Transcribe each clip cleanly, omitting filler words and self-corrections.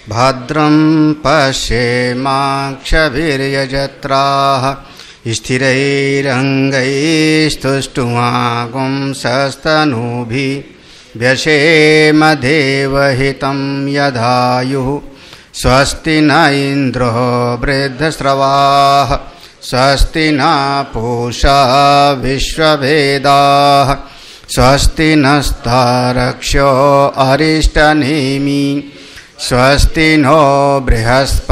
भद्रं पश्येमाक्षभिर्यजत्राः स्थिरैरङ्गैस्तुष्टुवागुंसस्तनूभिः व्यशेम देवहितं यदायुः स्वस्ति न इन्द्रो वृद्धश्रवाः स्वस्ति न पूषा विश्ववेदाः स्वस्ति नस्तारक्ष्यो अरिष्टनेमि स्वस्ति नो बृहस्पतिर्दधातु।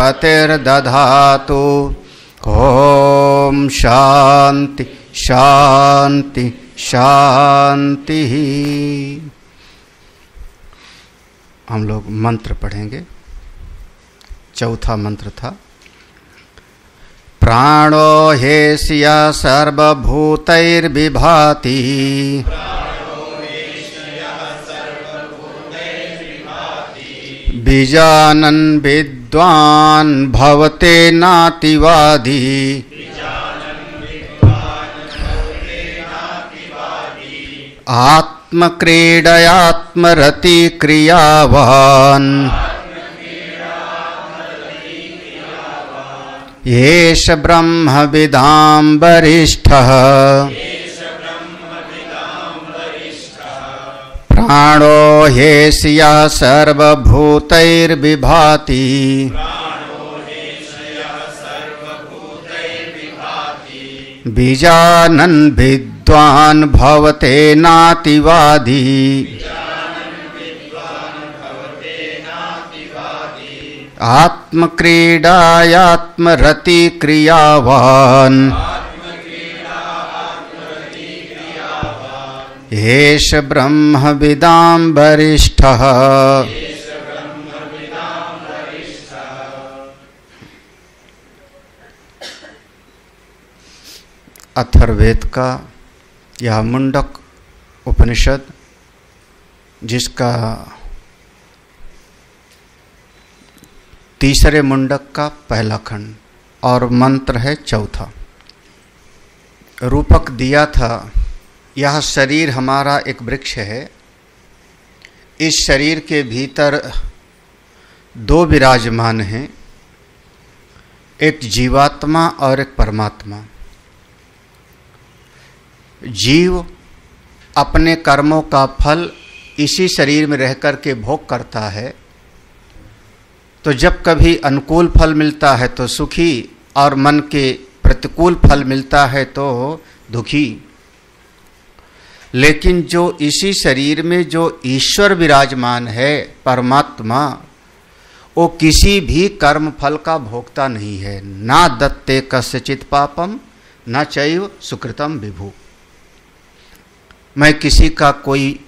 ओम शांति शांति शांति। हम लोग मंत्र पढ़ेंगे। चौथा मंत्र था प्राणो ह्येष्य सर्वभूतैर्विभाति बीजानन् विद्वान् भवते नातिवादी आत्मक्रीडयात्मरति क्रियावान् येष ब्रह्मविदां वरिष्ठः प्राणो ह्येष्य सर्वभूतैर्विभाति बीजानन् विद्वान् भवते नातिवादी आत्मक्रीडायात्मरति क्रियावान् येष ब्रह्मविदां वरिष्ठः। अथर्ववेद का यह मुंडक उपनिषद, जिसका तीसरे मुंडक का पहला खंड और मंत्र है चौथा। रूपक दिया था, यह शरीर हमारा एक वृक्ष है। इस शरीर के भीतर दो विराजमान हैं, एक जीवात्मा और एक परमात्मा। जीव अपने कर्मों का फल इसी शरीर में रहकर के भोग करता है। तो जब कभी अनुकूल फल मिलता है तो सुखी, और मन के प्रतिकूल फल मिलता है तो दुखी। लेकिन जो इसी शरीर में जो ईश्वर विराजमान है, परमात्मा, वो किसी भी कर्म फल का भोगता नहीं है। ना दत्ते कस्यचित् पापम न चैव सुकृतम विभु। मैं किसी का कोई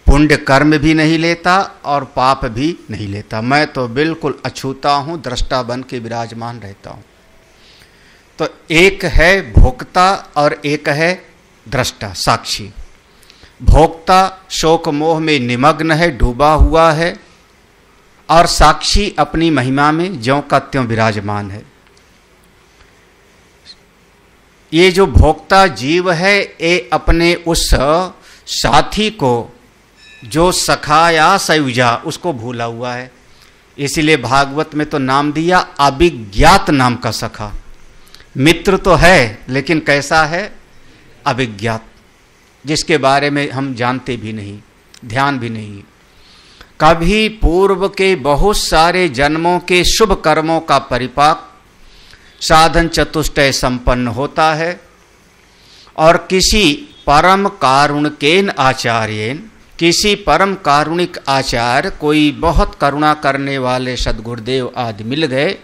पुण्य कर्म भी नहीं लेता और पाप भी नहीं लेता। मैं तो बिल्कुल अछूता हूँ, दृष्टा बन के विराजमान रहता हूँ। तो एक है भोक्ता और एक है दृष्टा, साक्षी। भोक्ता शोक मोह में निमग्न है, डूबा हुआ है, और साक्षी अपनी महिमा में ज्यों का त्यों विराजमान है। ये जो भोक्ता जीव है, ये अपने उस साथी को जो सखाया सयुजा, उसको भूला हुआ है। इसीलिए भागवत में तो नाम दिया अभिज्ञात नाम का सखा। मित्र तो है लेकिन कैसा है? अभिज्ञात, जिसके बारे में हम जानते भी नहीं, ध्यान भी नहीं। कभी पूर्व के बहुत सारे जन्मों के शुभ कर्मों का परिपाक साधन चतुष्टय संपन्न होता है, और किसी परम कारुणिकेन आचार्येन, किसी परम कारुणिक आचार्य, कोई बहुत करुणा करने वाले सद्गुरुदेव आदि मिल गए,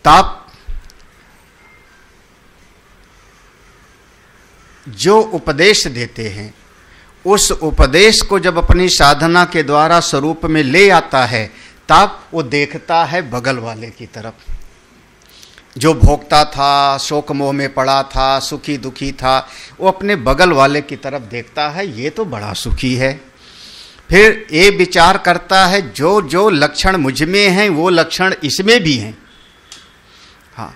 तब जो उपदेश देते हैं, उस उपदेश को जब अपनी साधना के द्वारा स्वरूप में ले आता है, तब वो देखता है बगल वाले की तरफ। जो भोगता था, शोक मोह में पड़ा था, सुखी दुखी था, वो अपने बगल वाले की तरफ देखता है, ये तो बड़ा सुखी है। फिर ये विचार करता है जो जो लक्षण मुझ में हैं वो लक्षण इसमें भी हैं। हाँ,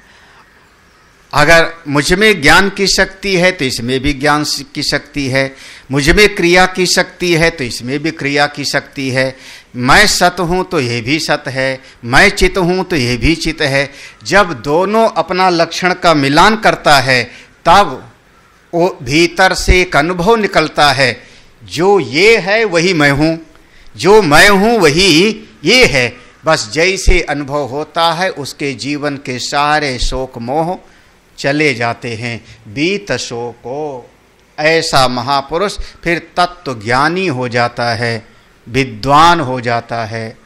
अगर मुझ में ज्ञान की शक्ति है तो इसमें भी ज्ञान की शक्ति है, मुझ में क्रिया की शक्ति है तो इसमें भी क्रिया की शक्ति है। मैं सत हूँ तो यह भी सत है, मैं चित हूँ तो यह भी चित है। जब दोनों अपना लक्षण का मिलान करता है तब वो भीतर से एक अनुभव निकलता है, जो ये है वही मैं हूँ, जो मैं हूँ वही ये है। बस जैसे अनुभव होता है उसके जीवन के सारे शोक मोह चले जाते हैं, बीत शोको। ऐसा महापुरुष फिर तत्व ज्ञानी हो जाता है, विद्वान हो जाता है,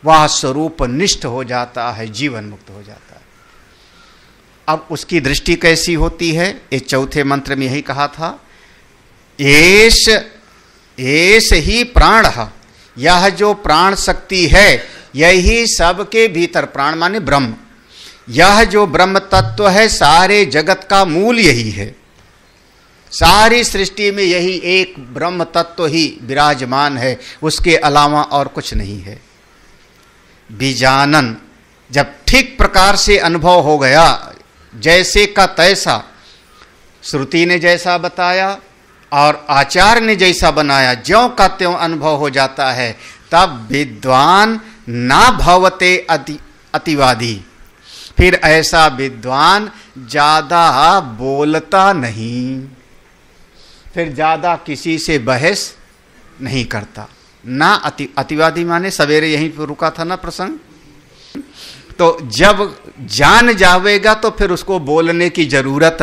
वह स्वरूप निष्ठ हो जाता है, जीवन मुक्त हो जाता है। अब उसकी दृष्टि कैसी होती है? इस चौथे मंत्र में यही कहा था, एष ही प्राण, यह जो प्राण शक्ति है यही सबके भीतर, प्राण माने ब्रह्म, यह जो ब्रह्म तत्व है सारे जगत का मूल यही है। सारी सृष्टि में यही एक ब्रह्म तत्व ही विराजमान है, उसके अलावा और कुछ नहीं है। बीजानन, जब ठीक प्रकार से अनुभव हो गया, जैसे का तैसा, श्रुति ने जैसा बताया और आचार्य ने जैसा बनाया, ज्यों का त्यों अनुभव हो जाता है, तब विद्वान ना भवते अतिवादी। फिर ऐसा विद्वान ज्यादा बोलता नहीं, फिर ज्यादा किसी से बहस नहीं करता। ना अतिवादी माने सवेरे यहीं पर रुका था ना प्रसंग, तो जब जान जावेगा तो फिर उसको बोलने की जरूरत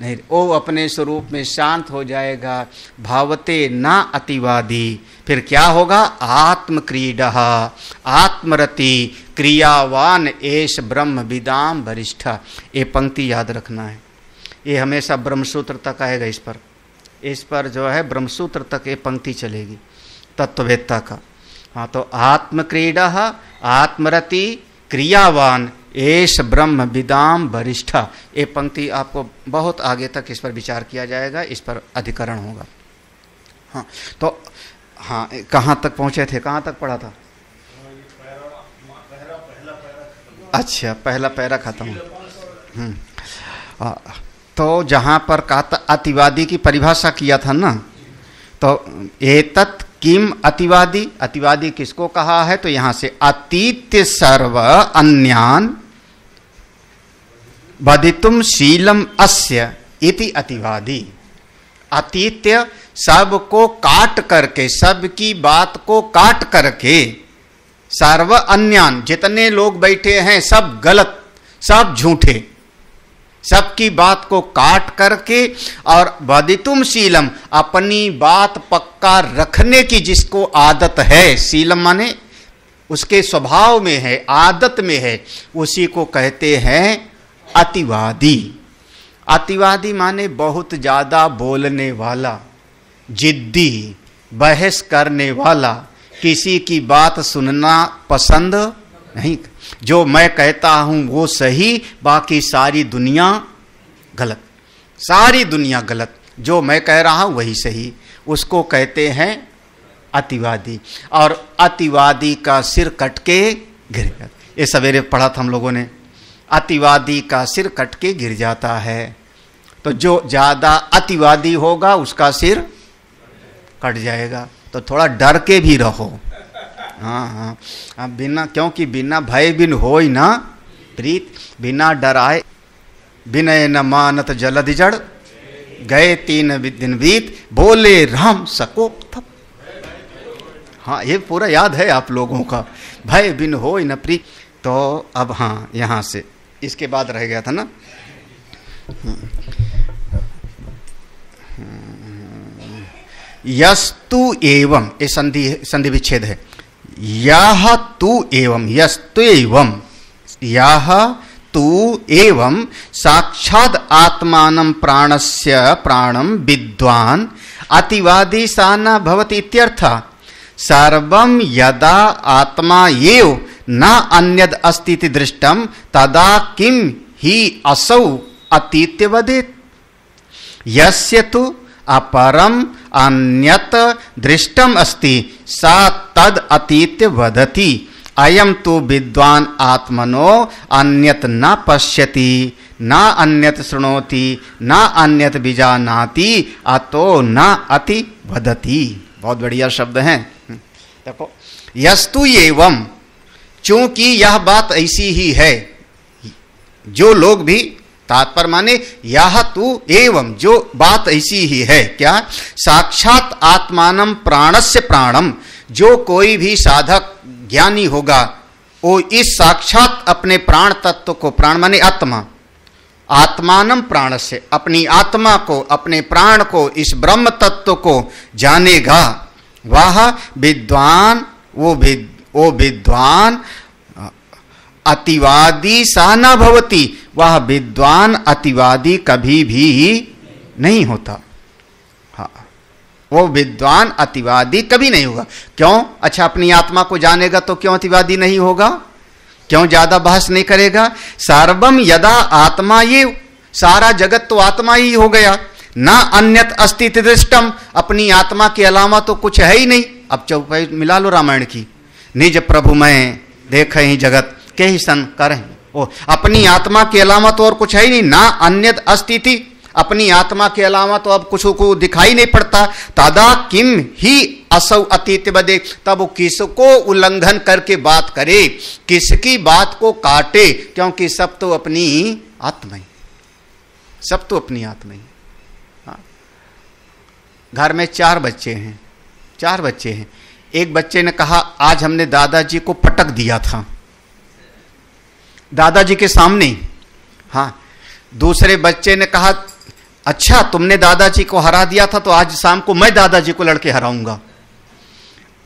नहीं, वो अपने स्वरूप में शांत हो जाएगा। भावते ना अतिवादी, फिर क्या होगा? आत्मक्रीडा, आत्मरति, क्रियावान एष ब्रह्म विदाम वरिष्ठ। ये पंक्ति याद रखना है, ये हमेशा ब्रह्मसूत्र तक आएगा। इस पर जो है ब्रह्मसूत्र तक ये पंक्ति चलेगी तत्ववेत्ता का। हाँ, तो आत्मक्रीडा, आत्मरति, क्रियावान एष ब्रह्म विदाम वरिष्ठ। ये पंक्ति आपको बहुत आगे तक इस पर विचार किया जाएगा, इस पर अधिकरण होगा। हाँ, तो हाँ, कहाँ तक पहुँचे थे, कहाँ तक पढ़ा था? अच्छा, पहला पैरा खत्म। तो जहाँ पर कहा था अतिवादी की परिभाषा किया था ना, तो एतत् किम अतिवादी, अतिवादी किसको कहा है? तो यहाँ से अतीत्य सर्व अन्यान वदितुम शीलम अस्य इति अतिवादी। अतीत्य सबको काट करके, सबकी बात को काट करके, सर्व अन्यान, जितने लोग बैठे हैं सब गलत, सब झूठे, सबकी बात को काट करके, और वदितुम शीलम, अपनी बात पक्का रखने की जिसको आदत है, शीलम माने उसके स्वभाव में है, आदत में है, उसी को कहते हैं अतिवादी। अतिवादी माने बहुत ज्यादा बोलने वाला, जिद्दी, बहस करने वाला, किसी की बात सुनना पसंद नहीं, जो मैं कहता हूं वो सही, बाकी सारी दुनिया गलत, सारी दुनिया गलत, जो मैं कह रहा हूं वही सही, उसको कहते हैं अतिवादी। और अतिवादी का सिर कट के गिर जाता, ये सवेरे पढ़ा था हम लोगों ने, अतिवादी का सिर कट के गिर जाता है। तो जो ज्यादा अतिवादी होगा उसका सिर कट जाएगा। तो थोड़ा डर के भी रहो। हाँ, बिना, क्योंकि बिना भय बिन होई ना प्रीत, बिना डराए विनय न मानत जलधि जड़, गए 3 दिन बीत, बोले राम सको थप। हाँ, ये पूरा याद है आप लोगों का, भय बिन होई न प्रीत। तो अब हाँ, यहाँ से इसके बाद रह गया था ना, यस्तु एवं, ये संधि विच्छेद है, यह तु एवं, यस्तु एवं, यह तु एवं साक्षाद आत्मानं प्राणस्य प्राणं विद्वान अतिवादी सा न भवति इत्यर्थः। सर्वं यदा आत्मा एव न अन्यद अस्ति इति दृष्टम तदा किम ही असौ अतीत्य वदेत्। यस्य तु अपरम अन्यत दृष्टम अस्ति सा तद अतीत्य वदति। अयम तो विद्वान आत्मनो अन्यत न पश्यति न अन्यत शृणोति न अन्यत विजानाति अतो न अति वदति। बहुत बढ़िया शब्द हैं। देखो, यस्तु एवं, चूंकि यह बात ऐसी ही है, जो लोग भी, तात्पर्य माने यह तू एवं, जो बात ऐसी ही है, क्या? साक्षात आत्मानम प्राणस्य प्राणम, जो कोई भी साधक ज्ञानी होगा वो इस साक्षात अपने प्राण तत्व को, प्राण माने आत्मा, आत्मानम प्राणस्य, अपनी आत्मा को, अपने प्राण को, इस ब्रह्म तत्व को जानेगा। वह विद्वान, वो विद्वान अतिवादी सा न भवति, वह विद्वान अतिवादी कभी भी नहीं होता। हाँ, वो विद्वान अतिवादी कभी नहीं होगा। क्यों? अच्छा, अपनी आत्मा को जानेगा तो क्यों अतिवादी नहीं होगा? क्यों ज्यादा बहस नहीं करेगा? सर्वम यदा आत्मा, ये सारा जगत तो आत्मा ही हो गया। ना अन्यत अस्ति दृष्टम, अपनी आत्मा के अलावा तो कुछ है ही नहीं। अब चौपाई मिला लो रामायण की, निज प्रभु मैं देख ही जगत के ही सन करें। ओ, अपनी आत्मा के अलावा तो और कुछ है ही नहीं। ना अन्यत अस्तिति, अपनी आत्मा के अलावा तो अब कुछ को दिखाई नहीं पड़ता। तदा किम ही असौ अतीत बदे, तब वो किसको उल्लंघन करके बात करे, किसकी बात को काटे, क्योंकि सब तो अपनी आत्मा ही, सब तो अपनी आत्मा ही। हाँ, घर में 4 बच्चे हैं, 4 बच्चे हैं। एक बच्चे ने कहा आज हमने दादाजी को पटक दिया था, दादाजी के सामने। हाँ, दूसरे बच्चे ने कहा अच्छा तुमने दादाजी को हरा दिया था तो आज शाम को मैं दादाजी को लड़के हराऊंगा।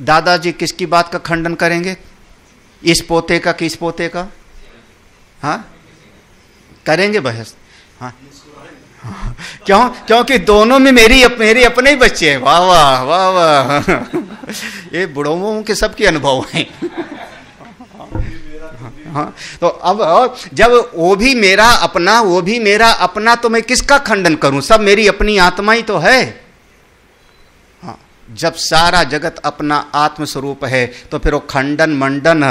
दादाजी किसकी बात का खंडन करेंगे? इस पोते का कि इस पोते का? हाँ, करेंगे बहस। हाँ, क्यों? क्योंकि दोनों में मेरे अपने ही बच्चे हैं। वाह वाह वाह वाह, ये बुढ़ों के सबके अनुभव हैं। हाँ, तो अब जब वो भी मेरा अपना, वो भी मेरा अपना, तो मैं किसका खंडन करूं? सब मेरी अपनी आत्मा ही तो है। हाँ, जब सारा जगत अपना आत्म स्वरूप है तो फिर वो खंडन मंडन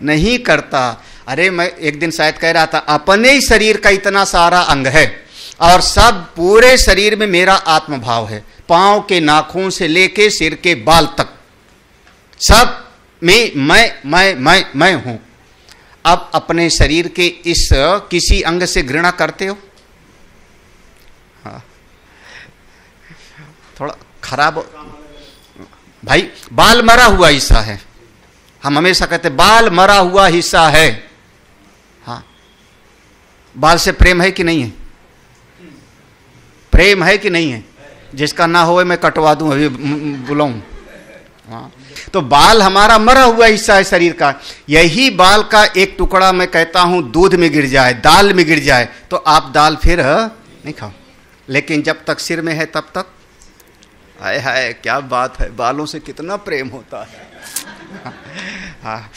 नहीं करता। अरे मैं एक दिन शायद कह रहा था, अपने ही शरीर का इतना सारा अंग है और सब पूरे शरीर में मेरा आत्म भाव है। पांव के नाखून से लेके सिर के बाल तक सब में मैं हूं। अब अपने शरीर के इस किसी अंग से घृणा करते हो? हाँ, थोड़ा खराब भाई, बाल मरा हुआ हिस्सा है। हम हमेशा कहते बाल मरा हुआ हिस्सा है। हाँ, बाल से प्रेम है कि नहीं है? प्रेम है कि नहीं है? जिसका ना होवे मैं कटवा दूं, अभी बुलाऊं। हाँ, तो बाल हमारा मरा हुआ हिस्सा है शरीर का। यही बाल का एक टुकड़ा मैं कहता हूं दूध में गिर जाए, दाल में गिर जाए, तो आप दाल फिर नहीं खाओ, लेकिन जब तक सिर में है तब तक हाय हाय क्या बात है, बालों से कितना प्रेम होता है। हाँ,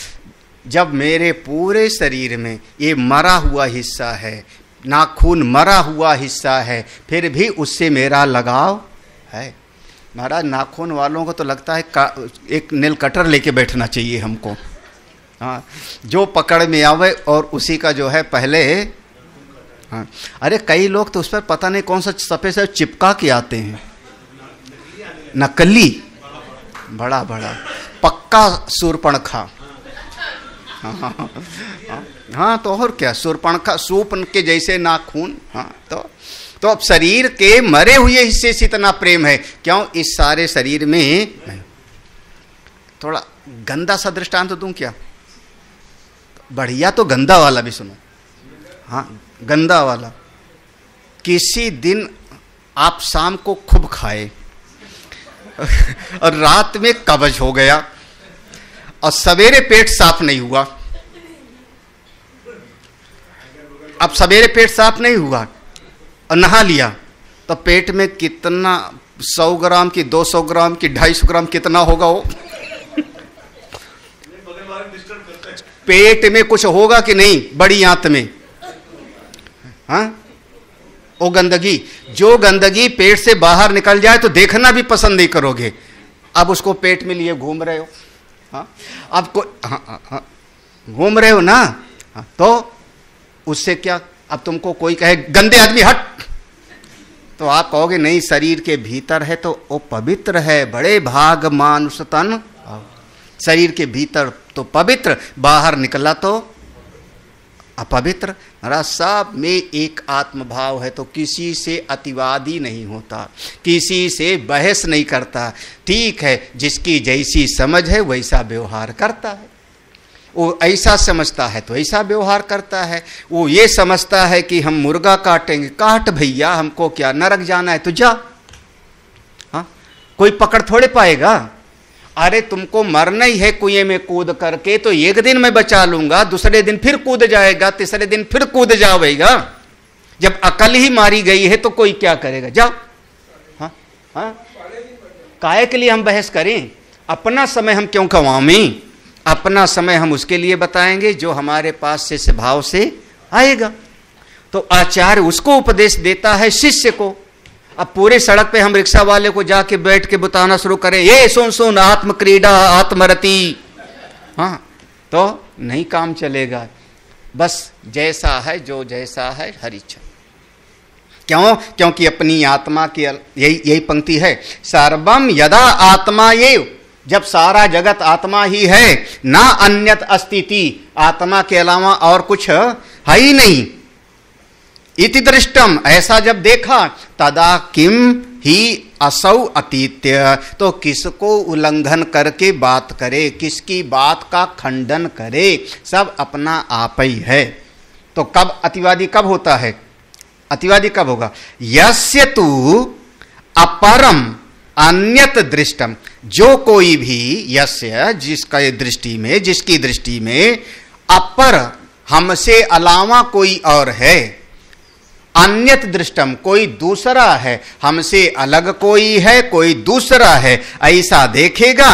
जब मेरे पूरे शरीर में ये मरा हुआ हिस्सा है, नाखून मरा हुआ हिस्सा है, फिर भी उससे मेरा लगाव है। महाराज, नाखून वालों को तो लगता है एक नेल कटर लेके बैठना चाहिए हमको। हाँ, जो पकड़ में आवे और उसी का जो है पहले। हाँ, अरे कई लोग तो उस पर पता नहीं कौन सा सफेद से चिपका के आते हैं, नकली, बड़ा बड़ा पक्का सूर्पणखा। हाँ, हाँ, तो और क्या, सूर्पणखा, सूप के जैसे नाखून। हाँ, तो अब शरीर के मरे हुए हिस्से से इतना प्रेम है, क्यों? इस सारे शरीर में। थोड़ा गंदा सा दृष्टांत दूं क्या? बढ़िया तो गंदा वाला भी सुनो। हाँ, गंदा वाला। किसी दिन आप शाम को खूब खाए और रात में कब्ज हो गया और सवेरे पेट साफ नहीं हुआ। अब सवेरे पेट साफ नहीं हुआ और नहा लिया तो पेट में कितना 100 ग्राम की, 200 ग्राम की, 250 ग्राम कितना होगा वो? पेट में कुछ होगा कि नहीं? बड़ी आंत में। हाँ, वो गंदगी, जो गंदगी पेट से बाहर निकल जाए तो देखना भी पसंद नहीं करोगे। अब उसको पेट में लिए घूम रहे हो। हाँ, अब को घूम रहे हो ना, हाँ, तो उससे क्या, अब तुमको कोई कहे गंदे आदमी हट, तो आप कहोगे नहीं, शरीर के भीतर है तो वो पवित्र है, बड़े भाग मानुष तन, शरीर के भीतर तो पवित्र, बाहर निकला तो अपवित्र। महाराज सब में एक आत्म भाव है, तो किसी से अतिवादी नहीं होता, किसी से बहस नहीं करता। ठीक है, जिसकी जैसी समझ है वैसा व्यवहार करता है। वो ऐसा समझता है तो ऐसा व्यवहार करता है। वो ये समझता है कि हम मुर्गा काटेंगे, काट भैया, हमको क्या, नरक जाना है तो जा, हाँ, कोई पकड़ थोड़े पाएगा। अरे तुमको मरना ही है कुएं में कूद करके, तो एक दिन मैं बचा लूंगा, दूसरे दिन फिर कूद जाएगा, तीसरे दिन फिर कूद जाएगा। जब अकल ही मारी गई है तो कोई क्या करेगा, जाओ। हाँ हाँ, काहे के लिए हम बहस करें, अपना समय हम क्यों गंवाएं, अपना समय हम उसके लिए बताएंगे जो हमारे पास से भाव से आएगा। तो आचार्य उसको उपदेश देता है शिष्य को। अब पूरे सड़क पे हम रिक्शा वाले को जाके बैठ के बताना शुरू करें, ये सुन सुन आत्म क्रीड़ा आत्मरति, हाँ, तो नहीं काम चलेगा। बस जैसा है, जो जैसा है हरिच्छा। क्यों? क्योंकि अपनी आत्मा की यही पंक्ति है, सर्वम यदा आत्मा ये, जब सारा जगत आत्मा ही है, ना अन्यत अस्तिति, आत्मा के अलावा और कुछ है ही नहीं। इति दृष्टम, ऐसा जब देखा, तदा किम ही असौ अतीत्य, तो किसको उल्लंघन करके बात करे, किसकी बात का खंडन करे, सब अपना आप ही है। तो कब अतिवादी कब होता है, अतिवादी कब होगा, यस्य तु अपरम अन्यत दृष्टम, जो कोई भी, यस्य जिसका दृष्टि में, जिसकी दृष्टि में अपर हमसे अलावा कोई और है, अन्यत दृष्टम कोई दूसरा है, हमसे अलग कोई है, कोई दूसरा है, ऐसा देखेगा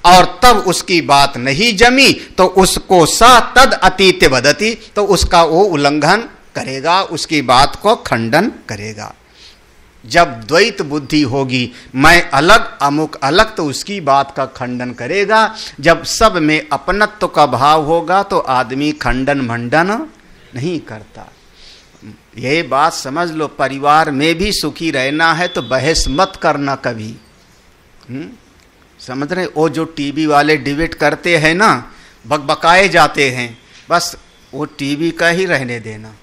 और तब उसकी बात नहीं जमी तो उसको सा तद अतीत वदति, तो उसका वो उल्लंघन करेगा, उसकी बात को खंडन करेगा। जब द्वैत बुद्धि होगी, मैं अलग अमुक अलग, तो उसकी बात का खंडन करेगा। जब सब में अपनत्व का भाव होगा तो आदमी खंडन मंडन नहीं करता। ये बात समझ लो, परिवार में भी सुखी रहना है तो बहस मत करना कभी। समझ रहे? वो जो टीवी वाले डिबेट करते हैं ना, बकबकाए जाते हैं, बस वो टीवी का ही रहने देना।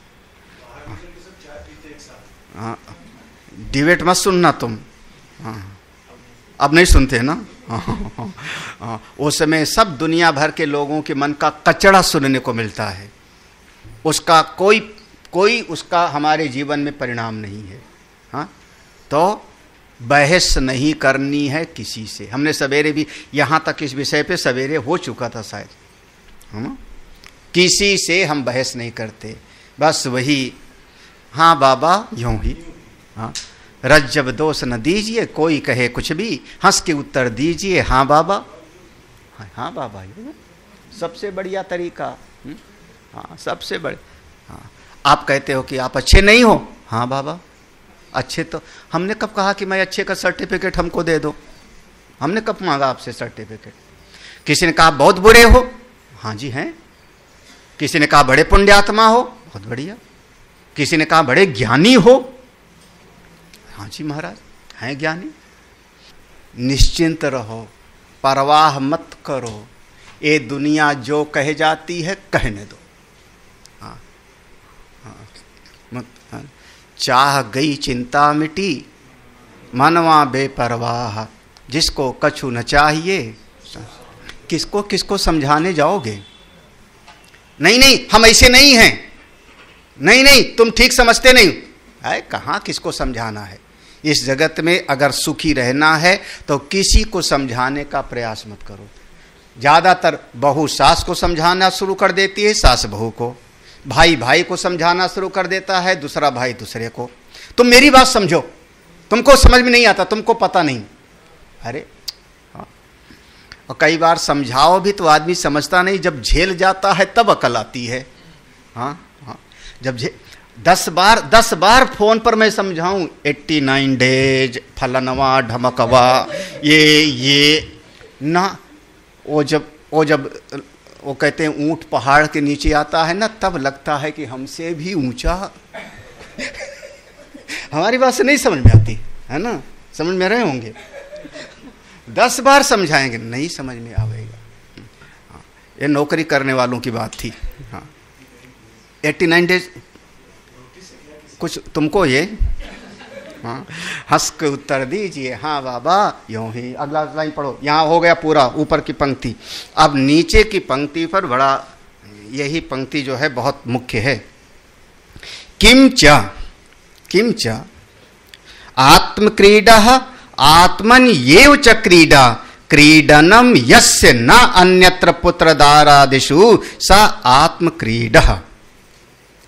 हाँ, डिबेट मत सुनना तुम। हाँ, अब नहीं सुनते ना। हाँ, उस समय सब दुनिया भर के लोगों के मन का कचड़ा सुनने को मिलता है, उसका कोई उसका हमारे जीवन में परिणाम नहीं है। हाँ, तो बहस नहीं करनी है किसी से। हमने सवेरे भी यहाँ तक इस विषय पे सवेरे हो चुका था शायद, है, किसी से हम बहस नहीं करते, बस वही हाँ बाबा यूं ही। हाँ, रज्जब दोष न दीजिए, कोई कहे कुछ भी हंस के उत्तर दीजिए, हाँ बाबा, हाँ बाबा, सबसे बढ़िया तरीका। हाँ, सबसे बड़े। हाँ, आप कहते हो कि आप अच्छे नहीं हो, हाँ बाबा अच्छे, तो हमने कब कहा कि मैं अच्छे का सर्टिफिकेट हमको दे दो, हमने कब मांगा आपसे सर्टिफिकेट? किसी ने कहा बहुत बुरे हो, हाँ जी हैं। किसी ने कहा बड़े पुण्यात्मा हो, बहुत बढ़िया। किसी ने कहा बड़े ज्ञानी हो, हाँ जी महाराज हैं ज्ञानी। निश्चिंत रहो, परवाह मत करो, ये दुनिया जो कहे जाती है कहने दो। हाँ, हाँ, मत, हाँ, चाह गई चिंता मिटी, मनवा बेपरवाह, जिसको कछु न चाहिए किसको किसको समझाने जाओगे? नहीं नहीं हम ऐसे नहीं हैं, नहीं नहीं तुम ठीक समझते नहीं है, कहाँ किसको समझाना है? इस जगत में अगर सुखी रहना है तो किसी को समझाने का प्रयास मत करो। ज़्यादातर बहू सास को समझाना शुरू कर देती है, सास बहू को, भाई भाई को समझाना शुरू कर देता है, दूसरा भाई दूसरे को। तुम मेरी बात समझो, तुमको समझ में नहीं आता, तुमको पता नहीं। अरे हाँ, और कई बार समझाओ भी तो आदमी समझता नहीं, जब झेल जाता है तब अकल आती है। हाँ हाँ, जब 10 बार फोन पर मैं समझाऊं 89 डेज फलनवा ढमकवा ये ना, वो जब वो जब वो कहते हैं ऊंट पहाड़ के नीचे आता है ना, तब लगता है कि हमसे भी ऊंचा। हमारी बात से नहीं समझ में आती है ना, समझ में रहे होंगे, 10 बार समझाएंगे नहीं समझ में आवेगा। हाँ, ये नौकरी करने वालों की बात थी। हाँ, 89 डेज कुछ तुमको ये, हाँ, हंस के उत्तर दीजिए हाँ बाबा यूं ही। अगला लाइन पढ़ो, यहाँ हो गया पूरा ऊपर की पंक्ति। अब नीचे की पंक्ति पर बड़ा, यही पंक्ति जो है बहुत मुख्य है। किंच आत्मक्रीडा आत्मन येव च क्रीडा क्रीडनम यस्य न अन्यत्र पुत्रदारादिषु सा आत्मक्रीडा।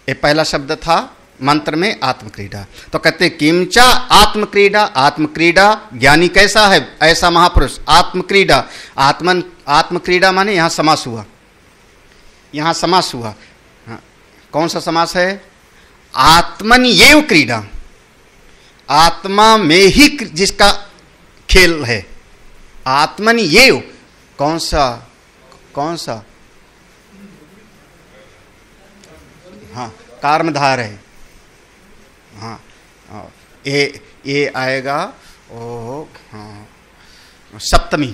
ये पहला शब्द था मंत्र में, आत्मक्रीडा। तो कहते किंचा आत्मक्रीडा, आत्मक्रीडा ज्ञानी कैसा है, ऐसा महापुरुष। आत्मक्रीडा, आत्मक्रीडा माने यहां समास हुआ, यहां समास हुआ। हाँ, कौन सा समास है? आत्मन येव क्रीडा, आत्मा में ही जिसका खेल है। आत्मन येव, कौन सा? हाँ, कर्मधार है। हाँ, ये आएगा ओ, हाँ, सप्तमी।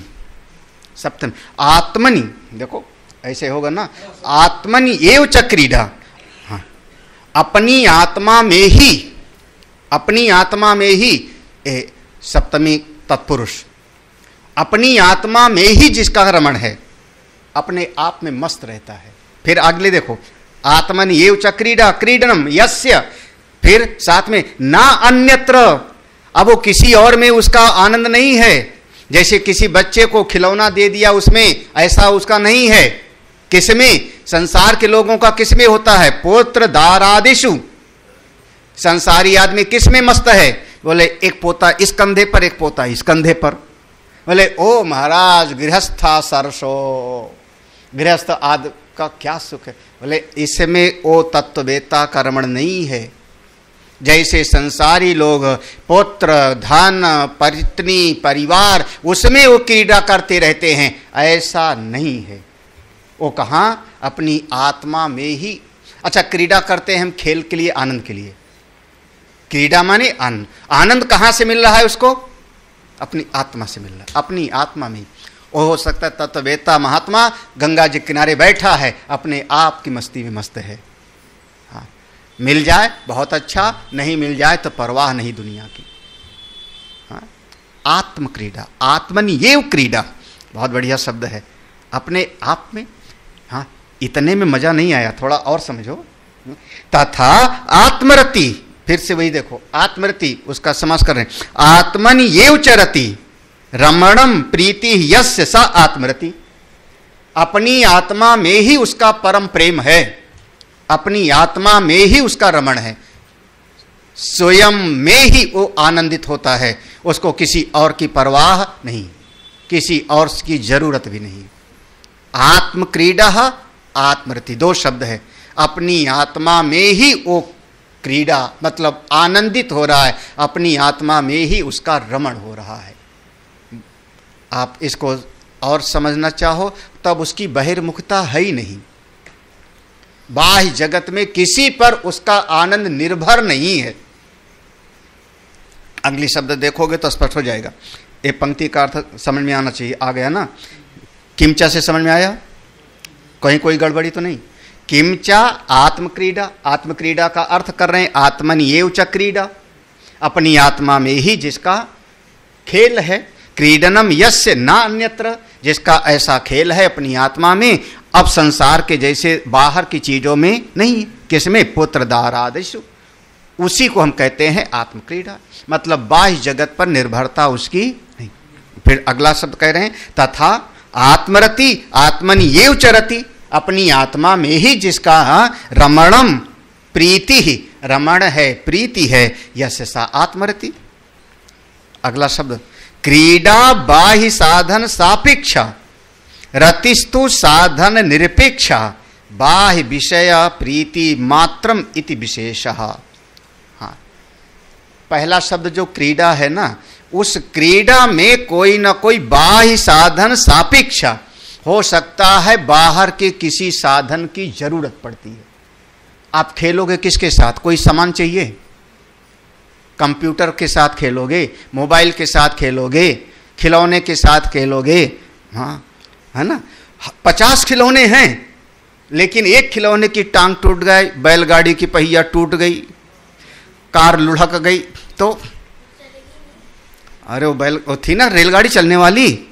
आत्मनि, देखो ऐसे होगा ना, आत्मनि एव च क्रीडा। हाँ, अपनी आत्मा में ही सप्तमी तत्पुरुष, अपनी आत्मा में ही जिसका रमण है, अपने आप में मस्त रहता है। फिर अगले देखो, आत्मन एव च क्रीडा क्रीडनम यस्य, फिर साथ में ना अन्यत्र। अब वो किसी और में उसका आनंद नहीं है। जैसे किसी बच्चे को खिलौना दे दिया, उसमें ऐसा उसका नहीं है। किसमें? संसार के लोगों का किसमें होता है? पुत्र दारादिषु। संसारी आदमी किसमें मस्त है? बोले एक पोता इस कंधे पर, एक पोता इस कंधे पर। बोले ओ महाराज गृहस्था सरसो, गृहस्थ आदि का क्या सुख है। बोले इसमें ओ तत्ववेता का रमण नहीं है। जैसे संसारी लोग पुत्र धन पत्नी परिवार उसमें वो क्रीड़ा करते रहते हैं, ऐसा नहीं है। वो कहाँ? अपनी आत्मा में ही। अच्छा, क्रीड़ा करते हैं हम खेल के लिए, आनंद के लिए। क्रीड़ा माने आनंद। आनंद कहाँ से मिल रहा है उसको? अपनी आत्मा से मिल रहा है, अपनी आत्मा में। वो हो सकता है तत्ववेता महात्मा गंगा जी किनारे बैठा है, अपने आप की मस्ती में मस्त है। हाँ, मिल जाए बहुत अच्छा, नहीं मिल जाए तो परवाह नहीं दुनिया की। हाँ, आत्म क्रीड़ा, आत्मनि येव क्रीड़ा, बहुत बढ़िया शब्द है। अपने आप में। हाँ, इतने में मजा नहीं आया, थोड़ा और समझो। तथा आत्मरति, फिर से वही देखो, आत्मरति उसका समास कर रहे हैं। आत्मनि येव च रति रमणम प्रीति यस्य सा आत्मरति। अपनी आत्मा में ही उसका परम प्रेम है, अपनी आत्मा में ही उसका रमण है, स्वयं में ही वो आनंदित होता है। उसको किसी और की परवाह नहीं, किसी और की जरूरत भी नहीं। आत्म क्रीड़ा आत्मरति, 2 शब्द है। अपनी आत्मा में ही वो क्रीड़ा मतलब आनंदित हो रहा है, अपनी आत्मा में ही उसका रमण हो रहा है। आप इसको और समझना चाहो तब उसकी बहिर्मुखता है ही नहीं। बाह्य जगत में किसी पर उसका आनंद निर्भर नहीं है। अगली शब्द देखोगे तो स्पष्ट हो जाएगा। ये पंक्ति का अर्थ समझ में आना चाहिए। आ गया ना? किमचा से समझ में आया? कहीं कोई गड़बड़ी तो नहीं? किमचा आत्मक्रीड़ा, आत्मक्रीड़ा का अर्थ कर रहे हैं आत्मन येव च क्रीड़ा, अपनी आत्मा में ही जिसका खेल है। क्रीडनम यस्य ना अन्यत्र, जिसका ऐसा खेल है अपनी आत्मा में, अब संसार के जैसे बाहर की चीजों में नहीं। किसमें? पुत्र दारादिषु, उसी को हम कहते हैं आत्मक्रीड़ा। मतलब बाह्य जगत पर निर्भरता उसकी नहीं। फिर अगला शब्द कह रहे हैं तथा आत्मरति आत्मनि येव च रति, अपनी आत्मा में ही जिसका रमणम प्रीति ही, रमण है प्रीति है, यस्य सा आत्मरति। अगला शब्द क्रीडा बाह्य साधन सापेक्षा रतिस्तु साधन निरपेक्षा बाह्य विषय प्रीति मात्रम इति विशेषः। हाँ, पहला शब्द जो क्रीडा है ना, उस क्रीडा में कोई ना कोई बाह्य साधन सापेक्षा हो सकता है बाहर के किसी साधन की जरूरत पड़ती है। आप खेलोगे किसके साथ? कोई सामान चाहिए, कंप्यूटर के साथ खेलोगे, मोबाइल के साथ खेलोगे, खिलौने के साथ खेलोगे, हाँ है ना। 50 खिलौने हैं, लेकिन एक खिलौने की टांग टूट गई, बैलगाड़ी की पहिया टूट गई, कार लुढ़क गई, तो अरे वो थी ना रेलगाड़ी चलने वाली,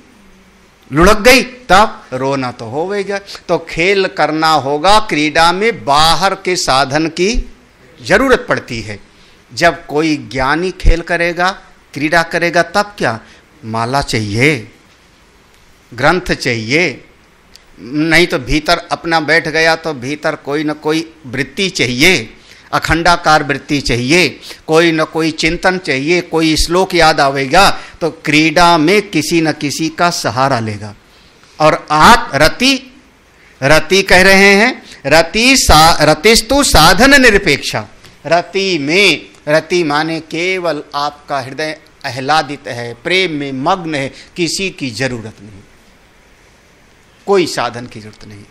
लुढ़क गई, तब रोना तो हो गया। तो खेल करना होगा, क्रीड़ा में बाहर के साधन की जरूरत पड़ती है। जब कोई ज्ञानी खेल करेगा, क्रीड़ा करेगा, तब क्या? माला चाहिए, ग्रंथ चाहिए, नहीं तो भीतर अपना बैठ गया तो भीतर कोई न कोई वृत्ति चाहिए, अखंडाकार वृत्ति चाहिए, कोई न कोई चिंतन चाहिए, कोई श्लोक याद आवेगा, तो क्रीड़ा में किसी न किसी का सहारा लेगा। और आप रति कह रहे हैं, रतिस्तु साधन निरपेक्षा। रति माने केवल आपका हृदय आह्लादित है, प्रेम में मग्न है, किसी की जरूरत नहीं, कोई साधन की जरूरत नहीं,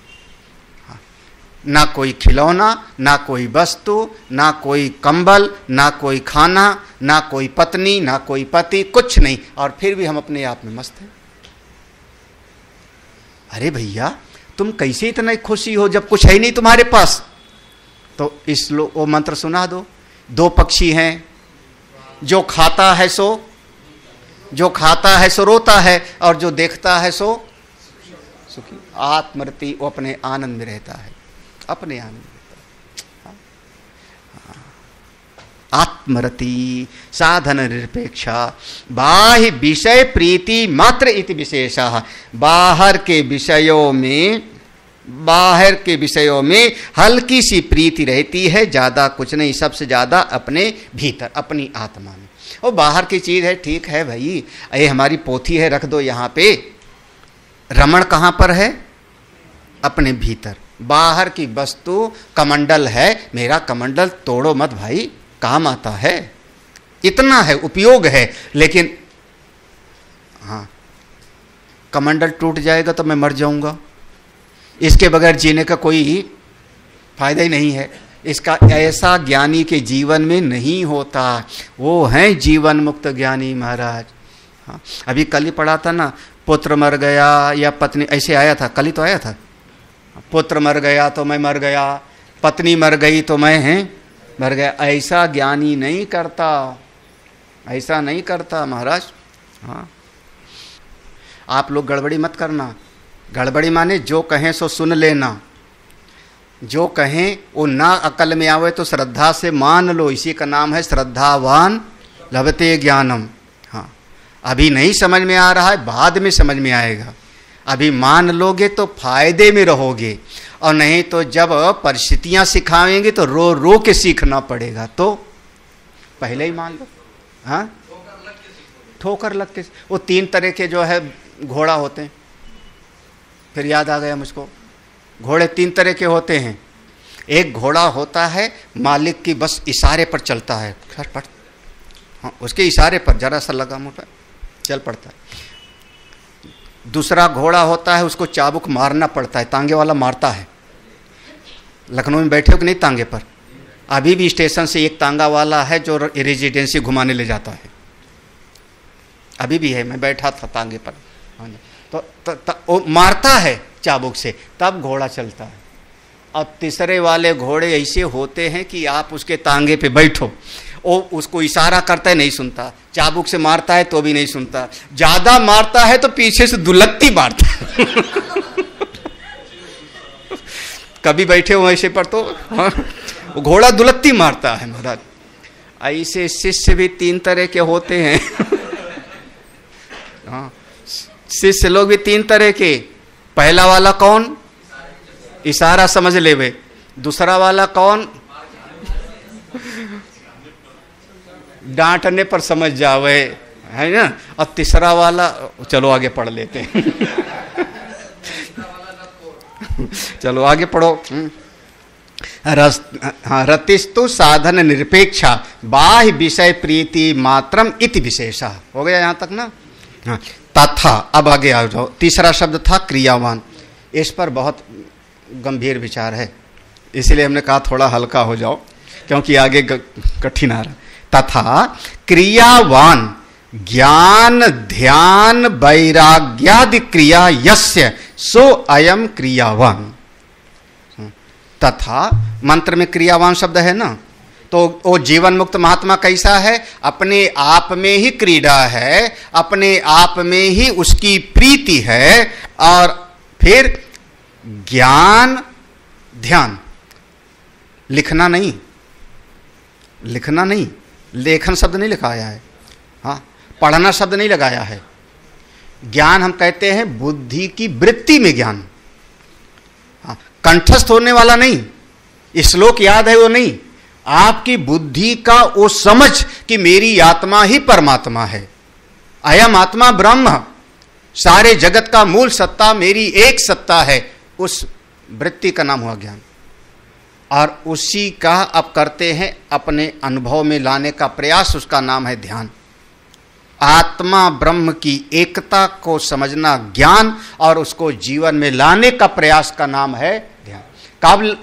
ना कोई खिलौना, ना कोई वस्तु, ना कोई कंबल, ना कोई खाना, ना कोई पत्नी, ना कोई पति, कुछ नहीं, और फिर भी हम अपने आप में मस्त हैं। अरे भैया, तुम कैसे इतना खुशी हो जब कुछ है नहीं तुम्हारे पास? तो वो मंत्र सुना दो। 2 पक्षी हैं, जो खाता है सो रोता है, और जो देखता है सो सुखी। आत्मरति वो अपने आनंद में रहता है, अपने आनंद में रहता है। आत्मरति साधन निरपेक्षा बाह्य विषय प्रीति मात्र इति विशेषः। बाहर के विषयों में हल्की सी प्रीति रहती है, ज्यादा कुछ नहीं, सबसे ज्यादा अपने भीतर, अपनी आत्मा में। वो बाहर की चीज है, ठीक है भाई, ये हमारी पोथी है, रख दो यहाँ पे। रमण कहाँ पर है? अपने भीतर। बाहर की वस्तु कमंडल है, मेरा कमंडल तोड़ो मत भाई, काम आता है, इतना है, उपयोग है। लेकिन हाँ, कमंडल टूट जाएगा तो मैं मर जाऊंगा, इसके बगैर जीने का कोई फायदा ही नहीं है। इसका ऐसा ज्ञानी के जीवन में नहीं होता। वो हैं जीवन मुक्त ज्ञानी महाराज। हाँ, अभी कल ही पढ़ा था ना, पुत्र मर गया या पत्नी, ऐसे आया था, कल ही तो आया था, पुत्र मर गया तो मैं मर गया, पत्नी मर गई तो मैं मर गया। ऐसा ज्ञानी नहीं करता, ऐसा नहीं करता महाराज। हाँ, आप लोग गड़बड़ी मत करना। गड़बड़ी माने जो कहें सो सुन लेना, जो कहें वो ना अकल में आवे तो श्रद्धा से मान लो। इसी का नाम है श्रद्धावान लभते ज्ञानम। हाँ, अभी नहीं समझ में आ रहा है, बाद में समझ में आएगा। अभी मान लोगे तो फायदे में रहोगे, और नहीं तो जब परिस्थितियां सिखाएंगे तो रो रो के सीखना पड़ेगा। तो पहले ही मान लो। हाँ, ठोकर लग के। वो 3 तरह के जो है घोड़ा होते हैं, फिर याद आ गया मुझको, घोड़े 3 तरह के होते हैं। एक घोड़ा होता है मालिक की बस इशारे पर चलता है, हाँ, उसके इशारे पर जरा सा लगा मोटा चल पड़ता है। दूसरा घोड़ा होता है, उसको चाबुक मारना पड़ता है, तांगे वाला मारता है। लखनऊ में बैठे हो कि नहीं तांगे पर? अभी भी स्टेशन से एक तांगा वाला है जो रेजिडेंसी घुमाने ले जाता है, अभी भी है, मैं बैठा था तांगे पर। तो वो मारता है चाबुक से, तब घोड़ा चलता है। और तीसरे वाले घोड़े ऐसे होते हैं कि आप उसके तांगे पे बैठो, वो उसको इशारा करता है, नहीं सुनता, चाबुक से मारता है तो भी नहीं सुनता, ज्यादा मारता है तो पीछे से दुलत्ती मारता है। कभी बैठे हो ऐसे पर तो हाँ, घोड़ा दुलत्ती मारता है महाराज। ऐसे शिष्य भी 3 तरह के होते हैं। हाँ, शिष्य लोग भी 3 तरह के। पहला वाला कौन? इशारा समझ ले वे। दूसरा वाला कौन? डांटने पर समझ जावे, है ना। और तीसरा वाला, चलो आगे पढ़ लेते हैं। चलो आगे पढ़ो। रतिस्तु साधन निरपेक्षा बाह्य विषय प्रीति मात्रम इति विशेषः। हो गया यहां तक ना। हाँ, तथा अब आगे आ जाओ। तीसरा शब्द था क्रियावान। इस पर बहुत गंभीर विचार है, इसलिए हमने कहा थोड़ा हल्का हो जाओ, क्योंकि आगे कठिन आ रहा। तथा क्रियावान ज्ञान ध्यान वैराग्यादि क्रिया यस्य सो अयम क्रियावान। तथा मंत्र में क्रियावान शब्द है ना, तो वो जीवन मुक्त महात्मा कैसा है? अपने आप में ही क्रीड़ा है, अपने आप में ही उसकी प्रीति है, और फिर ज्ञान ध्यान, लिखना नहीं, लिखना नहीं, लेखन शब्द नहीं लिखाया है, हाँ, पढ़ना शब्द नहीं लगाया है। ज्ञान हम कहते हैं बुद्धि की वृत्ति में ज्ञान, हाँ, कंठस्थ होने वाला नहीं, श्लोक याद है वो नहीं, आपकी बुद्धि का वो समझ कि मेरी आत्मा ही परमात्मा है, अयम आत्मा ब्रह्म, सारे जगत का मूल सत्ता मेरी एक सत्ता है, उस वृत्ति का नाम हुआ ज्ञान। और उसी का अब करते हैं अपने अनुभव में लाने का प्रयास, उसका नाम है ध्यान। आत्मा ब्रह्म की एकता को समझना ज्ञान, और उसको जीवन में लाने का प्रयास का नाम है ध्यान।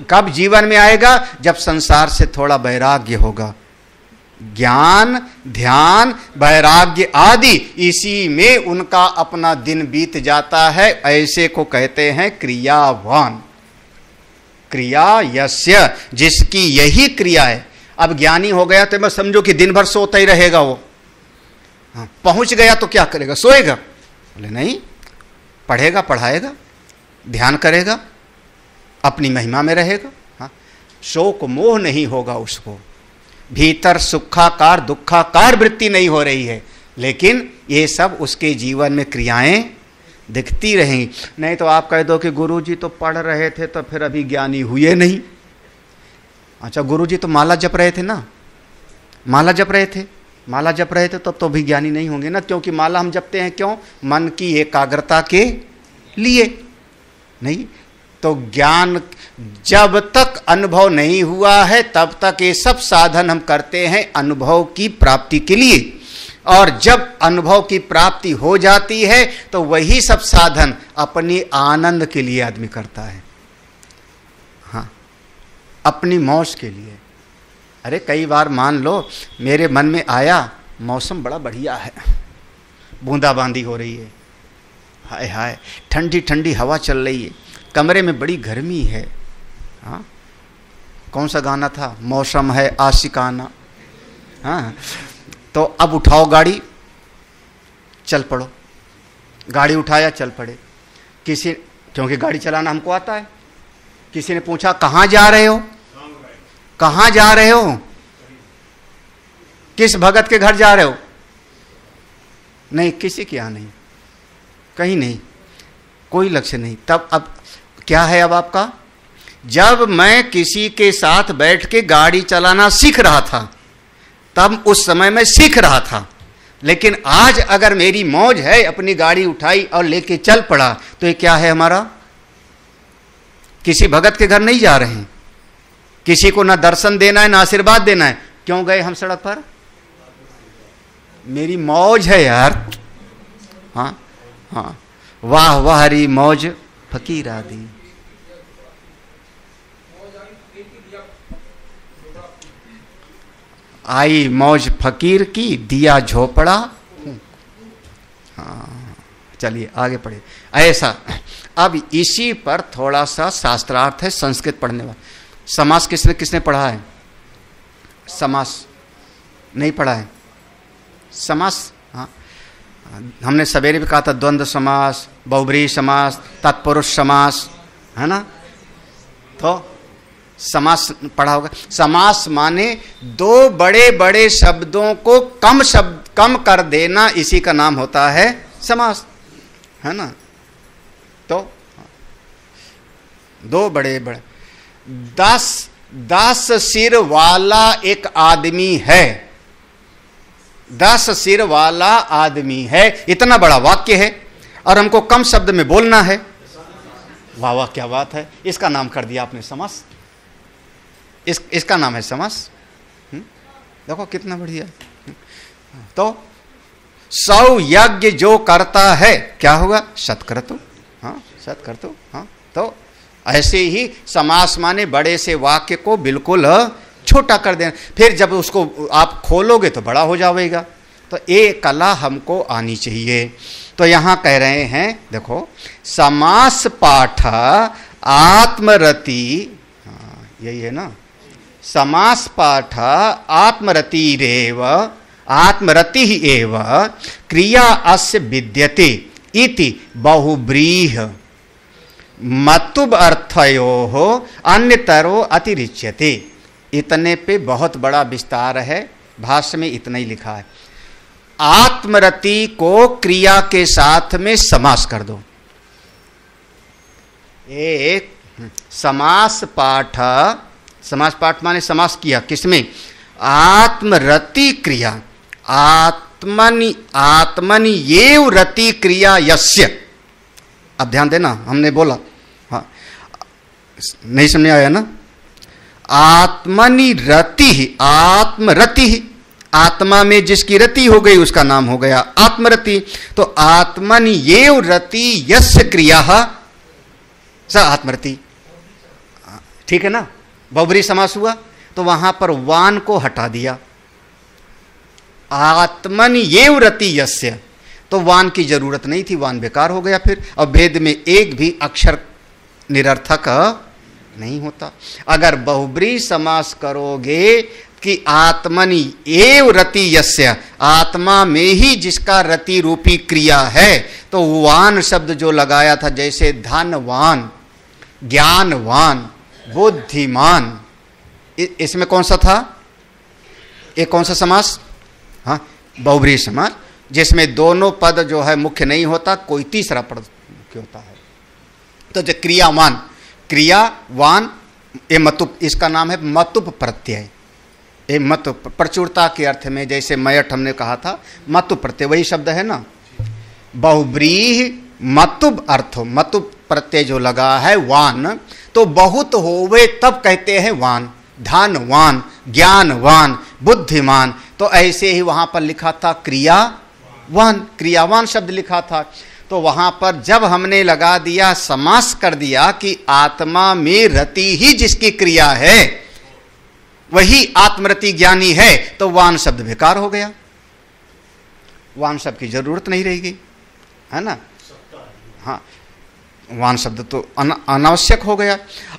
कब जीवन में आएगा? जब संसार से थोड़ा वैराग्य होगा। ज्ञान ध्यान वैराग्य आदि इसी में उनका अपना दिन बीत जाता है, ऐसे को कहते हैं क्रियावान। क्रिया यस्य, जिसकी यही क्रिया है। अब ज्ञानी हो गया तो बस समझो कि दिन भर सोता ही रहेगा वो, हाँ, पहुंच गया तो क्या करेगा? सोएगा? बोले नहीं, पढ़ेगा पढ़ाएगा, ध्यान करेगा, अपनी महिमा में रहेगा, हाँ, शोक मोह नहीं होगा उसको, भीतर सुखाकार दुखाकार वृत्ति नहीं हो रही है, लेकिन ये सब उसके जीवन में क्रियाएं दिखती रहेंगी। नहीं तो आप कह दो कि गुरुजी तो पढ़ रहे थे तो फिर अभी ज्ञानी हुए नहीं। अच्छा, गुरुजी तो माला जप रहे थे ना, माला जप रहे थे, माला जप रहे थे तब तो भी ज्ञानी नहीं होंगे ना, क्योंकि माला हम जपते हैं क्यों? मन की एकाग्रता के लिए। नहीं तो ज्ञान जब तक अनुभव नहीं हुआ है तब तक ये सब साधन हम करते हैं अनुभव की प्राप्ति के लिए, और जब अनुभव की प्राप्ति हो जाती है तो वही सब साधन अपनी आनंद के लिए आदमी करता है, हाँ, अपनी मौज के लिए। अरे कई बार मान लो मेरे मन में आया मौसम बड़ा बढ़िया है, बूंदाबांदी हो रही है, हाय हाय ठंडी ठंडी हवा चल रही है, कमरे में बड़ी गर्मी है, हाँ, कौन सा गाना था? मौसम है आशिकाना, हाँ, तो अब उठाओ गाड़ी, चल पड़ो। गाड़ी उठाया, चल पड़े। किसी, क्योंकि गाड़ी चलाना हमको आता है, किसी ने पूछा कहाँ जा रहे हो? कहाँ जा रहे हो? किस भगत के घर जा रहे हो? नहीं, किसी के यहाँ नहीं, कहीं नहीं, कोई लक्ष्य नहीं। तब अब क्या है? अब आपका, जब मैं किसी के साथ बैठ के गाड़ी चलाना सीख रहा था तब उस समय मैं सीख रहा था, लेकिन आज अगर मेरी मौज है, अपनी गाड़ी उठाई और लेके चल पड़ा, तो ये क्या है हमारा? किसी भगत के घर नहीं जा रहे हैं, किसी को ना दर्शन देना है ना आशीर्वाद देना है। क्यों गए हम सड़क पर? मेरी मौज है यार, हाँ हाँ, वाह वाह हरी मौज फकीर आदि। आई मौज फकीर की, दिया झोपड़ा। हाँ, चलिए आगे पढ़े। ऐसा अब इसी पर थोड़ा सा शास्त्रार्थ है संस्कृत पढ़ने वाला। समास किसने किसने पढ़ा है? समास नहीं पढ़ा है? समास, हाँ, हमने सवेरे भी कहा था द्वंद्व समास, बहुब्रीहि समास, तत्पुरुष समास, है ना? तो समास पढ़ा होगा। समास माने दो बड़े बड़े शब्दों को कम कर देना, इसी का नाम होता है समास, है ना? तो दो बड़े बड़े, 10 सिर वाला एक आदमी है, 10 सिर वाला आदमी है, इतना बड़ा वाक्य है और हमको कम शब्द में बोलना है। वाह वाह, क्या बात है, इसका नाम कर दिया आपने समास। इसका नाम है समास। देखो कितना बढ़िया। तो 100 यज्ञ जो करता है क्या होगा? सत्क्रतु। हाँ सत कर दो। हाँ तो ऐसे ही समास माने बड़े से वाक्य को बिल्कुल छोटा कर देना, फिर जब उसको आप खोलोगे तो बड़ा हो जाएगा। तो ये कला हमको आनी चाहिए। तो यहाँ कह रहे हैं देखो, समास पाठ आत्मरति, हाँ यही है ना, समास पाठ आत्मरतिरेव आत्मरति एव क्रिया अस्य विद्यते इति बहुब्रीह मतुब अर्थयोः अन्यतरो अतिरिच्यते। इतने पे बहुत बड़ा विस्तार है, भाष्य में इतना ही लिखा है। आत्मरति को क्रिया के साथ में समास कर दो। एक समास पाठ, समास पाठ माने समास किया किसमें? आत्मरति क्रिया, आत्मनि आत्मनि येव रति क्रिया यस्य। अब ध्यान देना, हमने बोला, हाँ नहीं समझ आया ना? आत्मनि रति, आत्मरति, आत्मा में जिसकी रति हो गई उसका नाम हो गया आत्मरति। तो आत्मनि येव रति यस्य क्रिया स आत्मरति। ठीक है ना? बहुब्रीहि समास हुआ तो वहां पर वान को हटा दिया, आत्मनि येव रति यस्य, तो वान की जरूरत नहीं थी, वान बेकार हो गया फिर। और वेद में एक भी अक्षर निरर्थक नहीं होता। अगर बहुब्रीहि समास करोगे कि आत्मनि एव रति यस्य, आत्मा में ही जिसका रति रूपी क्रिया है, तो वान शब्द जो लगाया था, जैसे धनवान, ज्ञानवान, बुद्धिमान, इसमें कौन सा था? एक कौन सा समास? हाँ बहुब्रीहि समास, जिसमें दोनों पद जो है मुख्य नहीं होता, कोई तीसरा पद मुख्य होता है। तो जो क्रियावान, क्रियावान, ये मतुप, इसका नाम है मतुप प्रत्यय। ये मतुप प्रचुरता के अर्थ में, जैसे मयट हमने कहा था, मतुप प्रत्यय वही शब्द है ना। बहुब्रीहि मतुप अर्थो, मतुप प्रत्यय जो लगा है वान, तो बहुत होवे तब कहते हैं वान, धनवान, ज्ञानवान, बुद्धिमान। तो ऐसे ही वहां पर लिखा था क्रियावान, क्रियावान शब्द लिखा था। तो वहां पर जब हमने लगा दिया, समास कर दिया कि आत्मा में रति ही जिसकी क्रिया है वही आत्मरति ज्ञानी है, तो वान शब्द बेकार हो गया, वान शब्द की जरूरत नहीं रहेगी, है ना? हाँ वान शब्द तो अनावश्यक हो गया।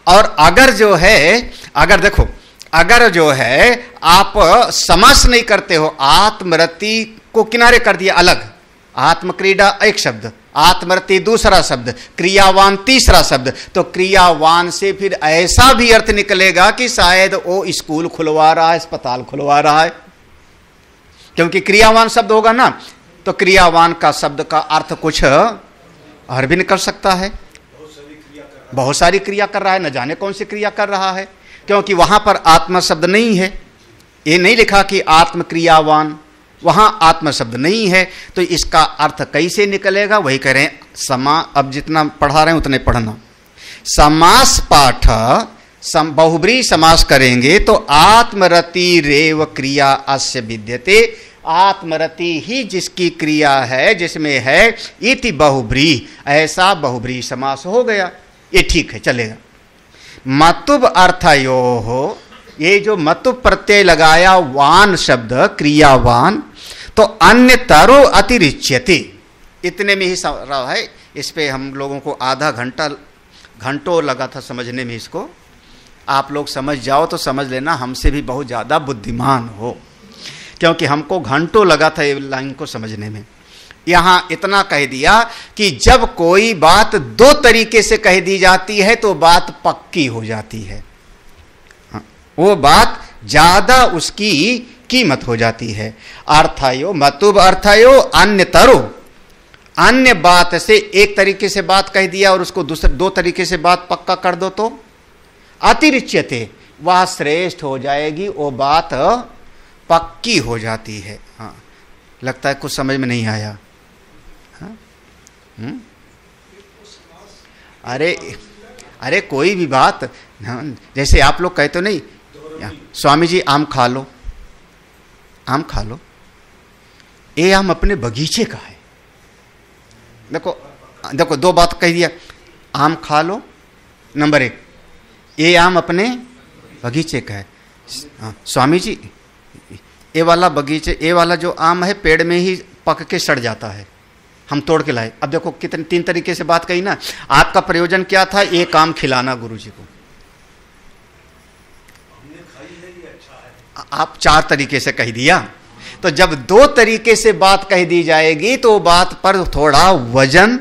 और अगर जो है, अगर देखो, अगर जो है आप समास नहीं करते हो, आत्मरति को किनारे कर दिया अलग, आत्मक्रीडा एक शब्द, आत्मरति दूसरा शब्द, क्रियावान तीसरा शब्द, तो क्रियावान से फिर ऐसा भी अर्थ निकलेगा कि शायद वो स्कूल खुलवा रहा है, अस्पताल खुलवा रहा है, क्योंकि क्रियावान शब्द होगा ना। तो क्रियावान का शब्द का अर्थ कुछ और भी निकल सकता है, बहुत सारी क्रिया कर रहा है, न जाने कौन सी क्रिया कर रहा है, क्योंकि वहां पर आत्मा शब्द नहीं है। ये नहीं लिखा कि आत्मक्रियावान, वहां आत्मा शब्द नहीं है, तो इसका अर्थ कैसे निकलेगा? वही कह रहे हैं समा, अब जितना पढ़ा रहे हैं उतने पढ़ना। समास पाठ बहुब्रीहि समास करेंगे तो आत्मरति रेव क्रिया अस्य विद्यते, आत्मरति ही जिसकी क्रिया है, जिसमें है, इति बहुब्रीहि, ऐसा बहुब्रीहि समास हो गया। ये ठीक है, चलेगा। मतुब अर्थयोः, ये जो मतुब प्रत्यय लगाया वान शब्द, क्रियावान, तो अन्यतरो अतिरिच्यते, इतने में ही रहा है। इस पे हम लोगों को आधा घंटों लगा था समझने में। इसको आप लोग समझ जाओ तो समझ लेना, हमसे भी बहुत ज़्यादा बुद्धिमान हो, क्योंकि हमको घंटों लगा था ये लाइन को समझने में। यहाँ इतना कह दिया कि जब कोई बात दो तरीके से कह दी जाती है तो बात पक्की हो जाती है, वो बात ज्यादा उसकी कीमत हो जाती है। अर्थयो मतुब अर्थयो अन्यतरो, अन्य बात से एक तरीके से बात कह दिया और उसको दूसरे दो तरीके से बात पक्का कर दो तो अतिरिच्यते, वह श्रेष्ठ हो जाएगी, वो बात पक्की हो जाती है। हाँ लगता है कुछ समझ में नहीं आया। हाँ? अरे कोई भी बात, जैसे आप लोग कहते हो नहीं, स्वामी जी आम खा लो, आम खा लो, ये आम अपने बगीचे का है। देखो देखो दो बात कह दिया, आम खा लो, नंबर 1, ये आम अपने बगीचे का है। स्वामी जी ये वाला बगीचे, ये वाला जो आम है पेड़ में ही पक के सड़ जाता है, हम तोड़ के लाए। अब देखो कितने 3 तरीके से बात कही ना। आपका प्रयोजन क्या था? एक आम खिलाना गुरु जी को। आप 4 तरीके से कह दिया। तो जब 2 तरीके से बात कह दी जाएगी तो बात पर थोड़ा वजन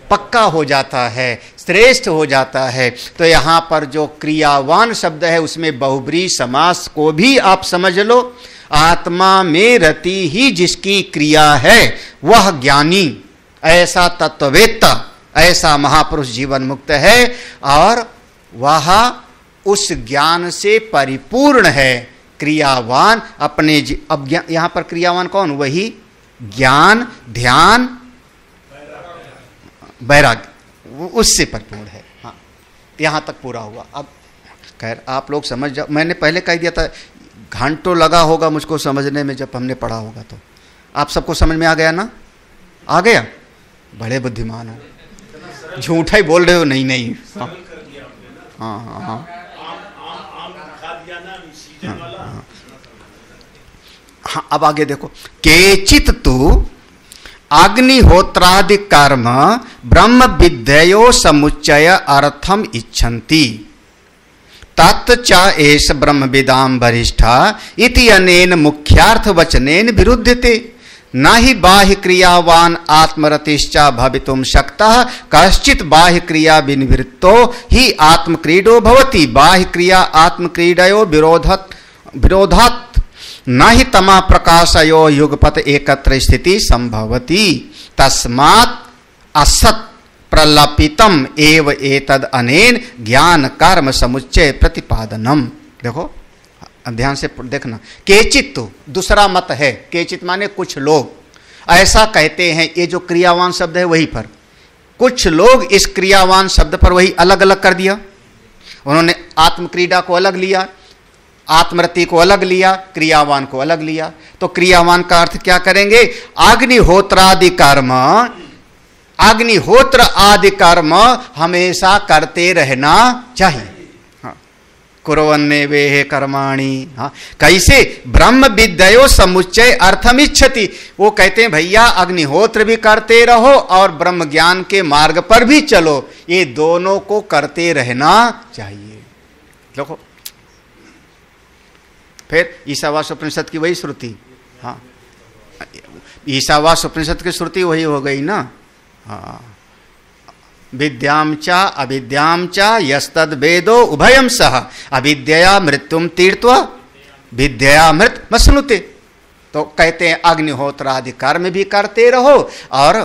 पक्का हो जाता है, श्रेष्ठ हो जाता है। तो यहां पर जो क्रियावान शब्द है उसमें बहुब्रीहि समास को भी आप समझ लो। आत्मा में रति ही जिसकी क्रिया है वह ज्ञानी, ऐसा तत्ववेत्ता, ऐसा महापुरुष जीवन मुक्त है और वह उस ज्ञान से परिपूर्ण है। क्रियावान अपने अब यहां पर क्रियावान कौन? वही ज्ञान, ध्यान, वैराग्य, उससे परिपूर्ण है। हाँ, यहां तक पूरा हुआ। अब खैर आप लोग समझ जाओ, मैंने पहले कह दिया था घंटों लगा होगा मुझको समझने में, जब हमने पढ़ा होगा तो आप सबको समझ में आ गया ना? आ गया? बड़े बुद्धिमान हो, झूठा ही बोल रहे हो। नहीं नहीं, हाँ हाँ हाँ हाँ, हाँ। अब आगे देखो, केचित तु अग्निहोत्रादि कर्म ब्रह्म विद्ययो समुच्चय अर्थम इच्छन्ति तच्च एष ब्रह्मविदां वरिष्ठा इति अनेन मुख्यार्थ वचनेन विरुध्यते। न हि बाह्य क्रियावान आत्मरतिश्च भवितुं शक्तः कश्चित् बाह्य क्रिया विनिवृत्तो ही आत्मक्रीडो भवति। बाह्य क्रिया आत्मक्रीडयो विरोधात् न हि तमा प्रकाशयो युगपत एकत्र स्थिति संभवति। तस्मात् असत् प्रलपितम एव एतद अनेन ज्ञान कर्म समुच्चय प्रतिपादनम। देखो ध्यान से देखना, केचित तो दूसरा मत है। केचित माने कुछ लोग ऐसा कहते हैं। ये जो क्रियावान शब्द है वही पर कुछ लोग इस क्रियावान शब्द पर वही अलग अलग कर दिया। उन्होंने आत्मक्रीडा को अलग लिया, आत्मरति को अलग लिया, क्रियावान को अलग लिया। तो क्रियावान का अर्थ क्या करेंगे? अग्निहोत्रादि कर्म, अग्निहोत्र आदि कर्म हमेशा करते रहना चाहिए। हाँ, कुर्वन्ने वेह कर्माणि। हाँ, कैसे? ब्रह्म विद्ययो समुच्चय अर्थम इच्छति। वो कहते हैं भैया अग्निहोत्र भी करते रहो और ब्रह्म ज्ञान के मार्ग पर भी चलो, ये दोनों को करते रहना चाहिए। देखो फिर ईशावास्य उपनिषद की वही श्रुति। हाँ, ईशावास्य उपनिषद की श्रुति वही हो गई ना। हाँ, विद्याम च अविद्याम च यस्तद वेदो उभयम सह अविद्यया मृत्युम तीर्थ्वा विद्यया मृत मसनुते। तो कहते हैं अग्निहोत्र आदि कर्म भी करते रहो और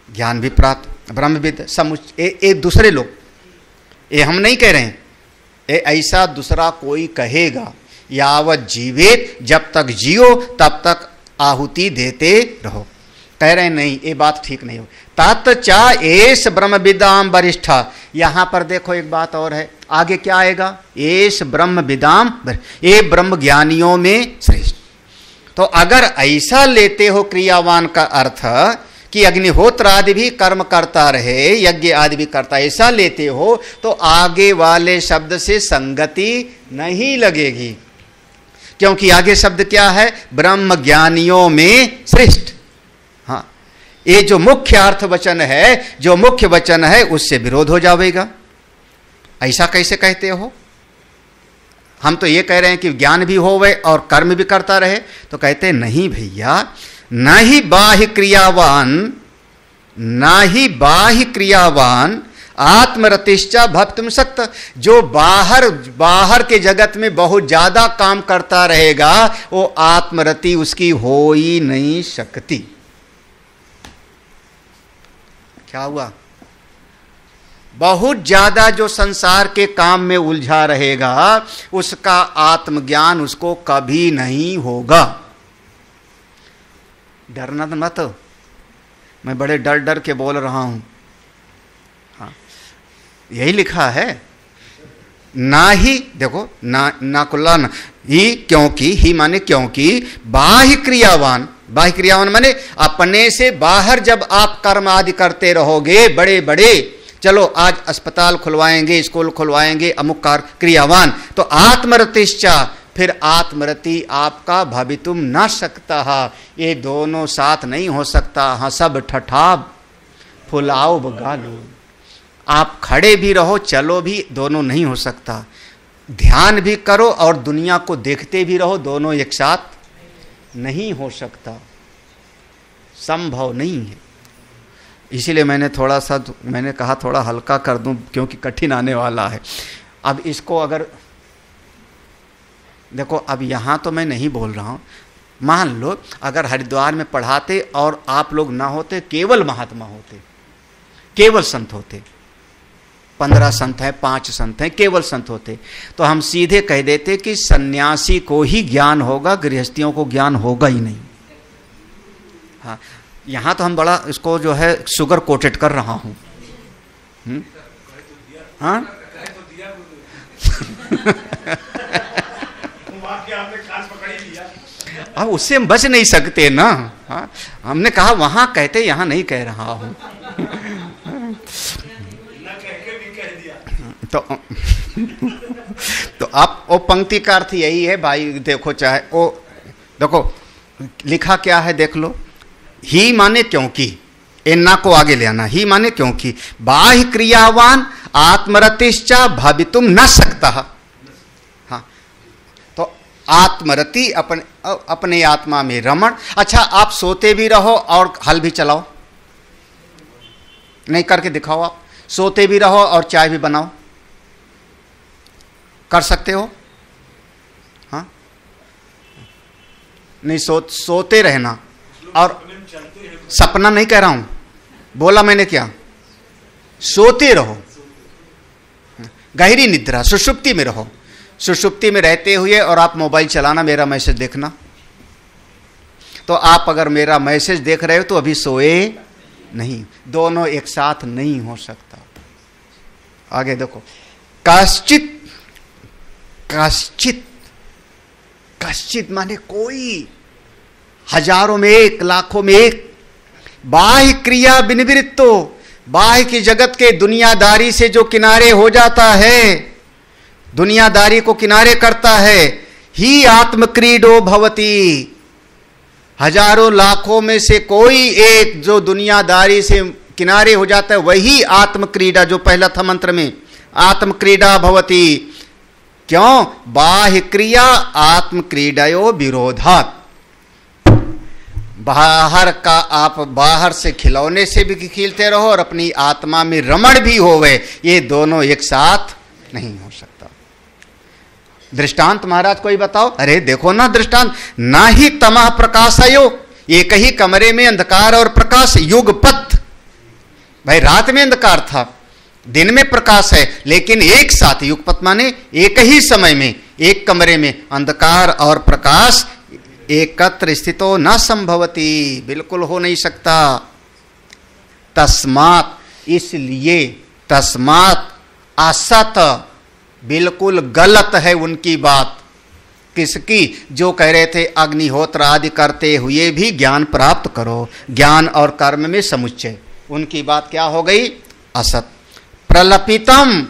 ज्ञान भी प्राप्त। ब्रह्मविद समुच्चय दूसरे लोग, ये हम नहीं कह रहे हैं, ये ऐसा दूसरा कोई कहेगा। यावत जीवेत, जब तक जियो तब तक आहुति देते रहो। कह रहे नहीं, ये बात ठीक नहीं हो। तच्च एष ब्रह्मविदां वरिष्ठा। यहां पर देखो एक बात और है, आगे क्या आएगा? एष ब्रह्मविदां, ये ब्रह्म ज्ञानियों में श्रेष्ठ। तो अगर ऐसा लेते हो क्रियावान का अर्थ कि अग्निहोत्र आदि भी कर्म करता रहे, यज्ञ आदि भी करता, ऐसा लेते हो तो आगे वाले शब्द से संगति नहीं लगेगी। क्योंकि आगे शब्द क्या है? ब्रह्म ज्ञानियों में श्रेष्ठ। हाँ, ये जो मुख्य अर्थ वचन है, जो मुख्य वचन है उससे विरोध हो जाएगा। ऐसा कैसे कहते हो? हम तो ये कह रहे हैं कि ज्ञान भी होवे और कर्म भी करता रहे। तो कहते नहीं भैया, न ही बाह्य क्रियावान, न ही बाह्य क्रियावान आत्मरतिश्चा भक्तुम सक्त। जो बाहर के जगत में बहुत ज्यादा काम करता रहेगा वो आत्मरति उसकी हो ही नहीं सकती। क्या हुआ? बहुत ज्यादा जो संसार के काम में उलझा रहेगा उसका आत्मज्ञान उसको कभी नहीं होगा। डरना मत, मैं बड़े डर डर के बोल रहा हूं। हाँ, यही लिखा है। ना ही देखो, ना कुल्ला ना ही, क्योंकि ही माने क्योंकि बाह्य क्रियावान, बाह्य क्रियावान माने अपने से बाहर जब आप कर्म आदि करते रहोगे, बड़े बड़े, चलो आज अस्पताल खुलवाएंगे, स्कूल खुलवाएंगे, अमुक क्रियावान, तो आत्मरतिश्चा, फिर आत्मरति आपका भवितुम न सकता है। ये दोनों साथ नहीं हो सकता। हाँ, सब ठठाब फुलाओ बगालो, आप खड़े भी रहो चलो भी, दोनों नहीं हो सकता। ध्यान भी करो और दुनिया को देखते भी रहो, दोनों एक साथ नहीं हो सकता, संभव नहीं है। इसीलिए मैंने कहा थोड़ा हल्का कर दूं, क्योंकि कठिन आने वाला है। अब इसको अगर देखो, अब यहाँ तो मैं नहीं बोल रहा हूँ, मान लो अगर हरिद्वार में पढ़ाते और आप लोग ना होते, केवल महात्मा होते, केवल संत होते, 15 संत हैं, 5 संत हैं, केवल संत होते, तो हम सीधे कह देते कि सन्यासी को ही ज्ञान होगा, गृहस्थियों को ज्ञान होगा ही नहीं। हाँ, यहाँ तो हम बड़ा इसको जो है शुगर कोटेड कर रहा हूँ। हाँ अब उससे हम बच नहीं सकते ना। हाँ, हमने कहा वहां कहते, यहाँ नहीं कह रहा हूँ। तो आप वो पंक्ति का अर्थ यही है भाई, देखो चाहे वो देखो लिखा क्या है, देख लो। ही माने क्योंकि, एन्ना को आगे ले आना, ही माने क्योंकि बाह्य क्रियावान आत्मरतिश्चा भवितुम न सकता। हाँ, तो आत्मरति अपने आत्मा में रमण। अच्छा, आप सोते भी रहो और हल भी चलाओ, नहीं करके दिखाओ। आप सोते भी रहो और चाय भी बनाओ, कर सकते हो? हाँ, नहीं सोते रहना। और सपना नहीं कह रहा हूं, बोला मैंने क्या, सोते रहो, गहरी निद्रा, सुषुप्ति में रहो। सुषुप्ति में रहते हुए और आप मोबाइल चलाना, मेरा मैसेज देखना, तो आप अगर मेरा मैसेज देख रहे हो तो अभी सोए नहीं, दोनों एक साथ नहीं हो सकता। आगे देखो, कश्चित, कश्चित, कश्चित माने कोई, हजारों में एक, लाखों में एक। बाह्य क्रिया विनिवृत्तो, बाह्य की जगत के दुनियादारी से जो किनारे हो जाता है, दुनियादारी को किनारे करता है, ही आत्मक्रीडो भवति। हजारों लाखों में से कोई एक जो दुनियादारी से किनारे हो जाता है, वही आत्मक्रीडा, जो पहला था मंत्र में, आत्मक्रीडा भवति। क्यों? बाह्य क्रिया आत्मक्रीडयो विरोधात्। बाहर का आप बाहर से खिलौने से भी खेलते रहो और अपनी आत्मा में रमण भी होवे, ये दोनों एक साथ नहीं हो सकता। दृष्टांत महाराज कोई बताओ? अरे देखो ना दृष्टांत, ना ही तमः प्रकाशयो, एक ही कमरे में अंधकार और प्रकाश, युगपथ। भाई रात में अंधकार था, दिन में प्रकाश है, लेकिन एक साथ, युगपथ माने एक ही समय में, एक कमरे में अंधकार और प्रकाश एकत्र स्थितो न संभवती, बिल्कुल हो नहीं सकता। तस्मात्, इसलिए, तस्मात् असत, बिल्कुल गलत है उनकी बात। किसकी? जो कह रहे थे अग्निहोत्र आदि करते हुए भी ज्ञान प्राप्त करो, ज्ञान और कर्म में समुच्चय, उनकी बात क्या हो गई? असत। प्रलपितम,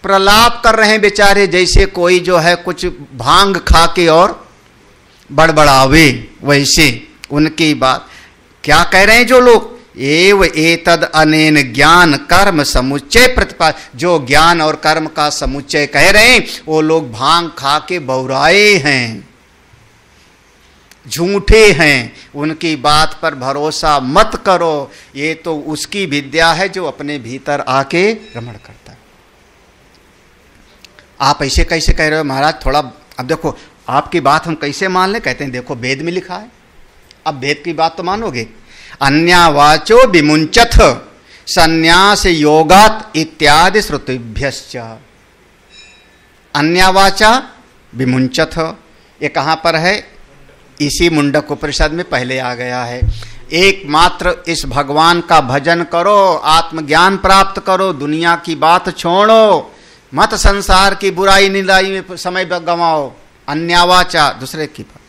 प्रलाप कर रहे हैं बेचारे, जैसे कोई जो है कुछ भांग खा के और बड़बड़ावे, वैसे उनकी बात। क्या कह रहे हैं जो लोग? एव एतद अनेन ज्ञान कर्म समुच्चय प्रतिपा, जो ज्ञान और कर्म का समुच्चय कह रहे हैं, वो लोग भांग खा के बौराए हैं, झूठे हैं, उनकी बात पर भरोसा मत करो। ये तो उसकी विद्या है जो अपने भीतर आके रमण करता है। आप ऐसे कैसे कह रहे हो महाराज? थोड़ा अब देखो, आपकी बात हम कैसे मान ले? कहते हैं देखो वेद में लिखा है, अब वेद की बात तो मानोगे। अन्यावाचो विमुंचथ संन्यास योगात इत्यादि श्रुतिभ्यश्च। अन्यावाचा विमुंचथ, ये कहाँ पर है? इसी मुंडक उपनिषद में पहले आ गया है। एकमात्र इस भगवान का भजन करो, आत्मज्ञान प्राप्त करो, दुनिया की बात छोड़ो, मत संसार की बुराई निंदाई में समय गंवाओ। अन्यावाचा, दूसरे की बात।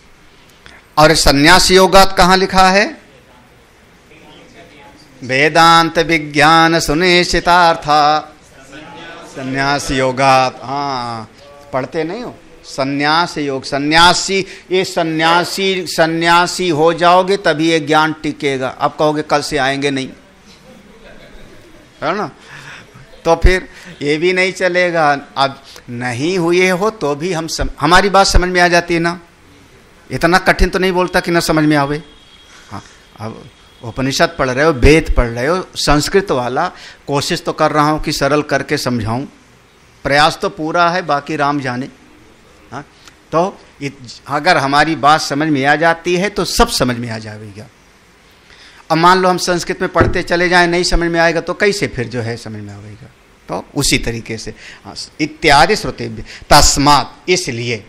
और संन्यास योगात कहाँ लिखा है? वेदांत विज्ञान सुनिश्चितार्था संन्यास योगात। हाँ, पढ़ते नहीं हो? संन्यास योग, सन्यासी, ये सन्यासी हो जाओगे तभी ये ज्ञान टिकेगा। अब कहोगे कल से आएंगे नहीं, है ना? तो फिर ये भी नहीं चलेगा। अब नहीं हुए हो तो भी हमारी बात समझ में आ जाती है ना, इतना कठिन तो नहीं बोलता कि ना समझ में आवे। हाँ, अब उपनिषद पढ़ रहे हो, वेद पढ़ रहे हो, संस्कृत वाला, कोशिश तो कर रहा हूँ कि सरल करके समझाऊं, प्रयास तो पूरा है, बाकी राम जाने। हाँ, तो अगर हमारी बात समझ में आ जाती है तो सब समझ में आ जाएगा। अब मान लो हम संस्कृत में पढ़ते चले जाएं, नहीं समझ में आएगा तो कैसे फिर जो है समझ में आएगा? तो उसी तरीके से इत्यादि श्रुते तस्मात्, इसलिए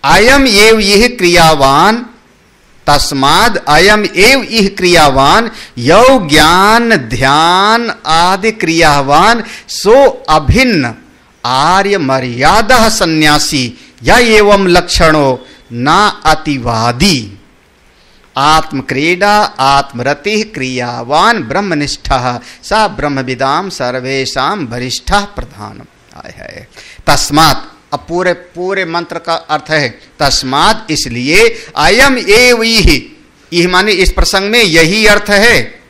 अयम एव यह क्रियावान, तस्माद अयम एव यह क्रियावान यौ ज्ञान ध्यान आदि क्रियावान सो अभिन्न आर्य मर्यादा सन्यासी या एवं लक्षणों न अतिवादी आत्मक्रीडा आत्मरति क्रियावान ब्रह्मनिष्ठा सा ब्रह्मविदाम सर्वेशाम वरिष्ठा प्रधानम। है तस्मात्, अब पूरे मंत्र का अर्थ है तस्मात्, इसलिए अयम एव यह माने इस प्रसंग में यही अर्थ है।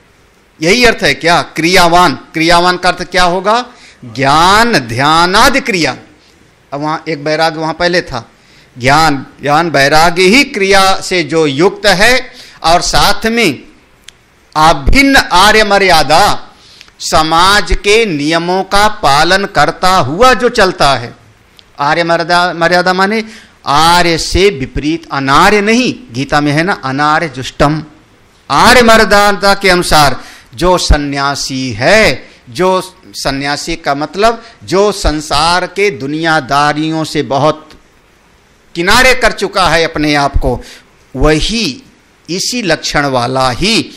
यही अर्थ है क्या? क्रियावान। क्रियावान का अर्थ क्या होगा? ज्ञान ध्यानादि क्रिया। अब वहां एक वैराग्य वहां पहले था, ज्ञान वैराग्य ही क्रिया से जो युक्त है, और साथ में अभिन्न आर्य मर्यादा, समाज के नियमों का पालन करता हुआ जो चलता है। आर्य मर्यादा माने आर्य से विपरीत, अनार्य नहीं। गीता में है ना, अनार्य जुष्टम। आर्य मर्यादा के अनुसार जो सन्यासी है, जो सन्यासी का मतलब जो संसार के दुनियादारियों से बहुत किनारे कर चुका है अपने आप को, वही इसी लक्षण वाला ही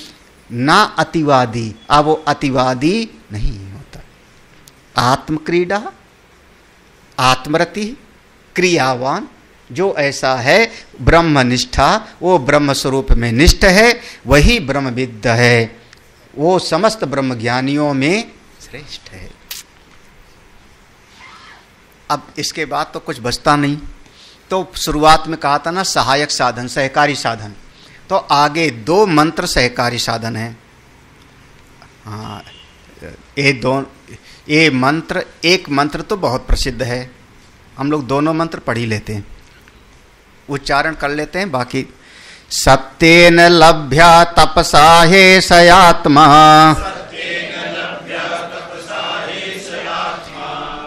ना अतिवादी। अब वो अतिवादी नहीं होता। आत्मक्रीडा आत्मरति क्रियावान, जो ऐसा है ब्रह्मनिष्ठा, वो ब्रह्म स्वरूप में निष्ठ है, वही ब्रह्मविद्ध है, वो समस्त ब्रह्मज्ञानियों में श्रेष्ठ है। अब इसके बाद तो कुछ बचता नहीं। तो शुरुआत में कहा था ना सहायक साधन, सहकारी साधन, तो आगे 2 मंत्र सहकारी साधन है। हाँ, ये मंत्र, एक मंत्र तो बहुत प्रसिद्ध है, हम लोग दोनों मंत्र पढ़ ही लेते हैं, उच्चारण कर लेते हैं। बाकी सत्येन लभ्या तपसा हे सयात्मा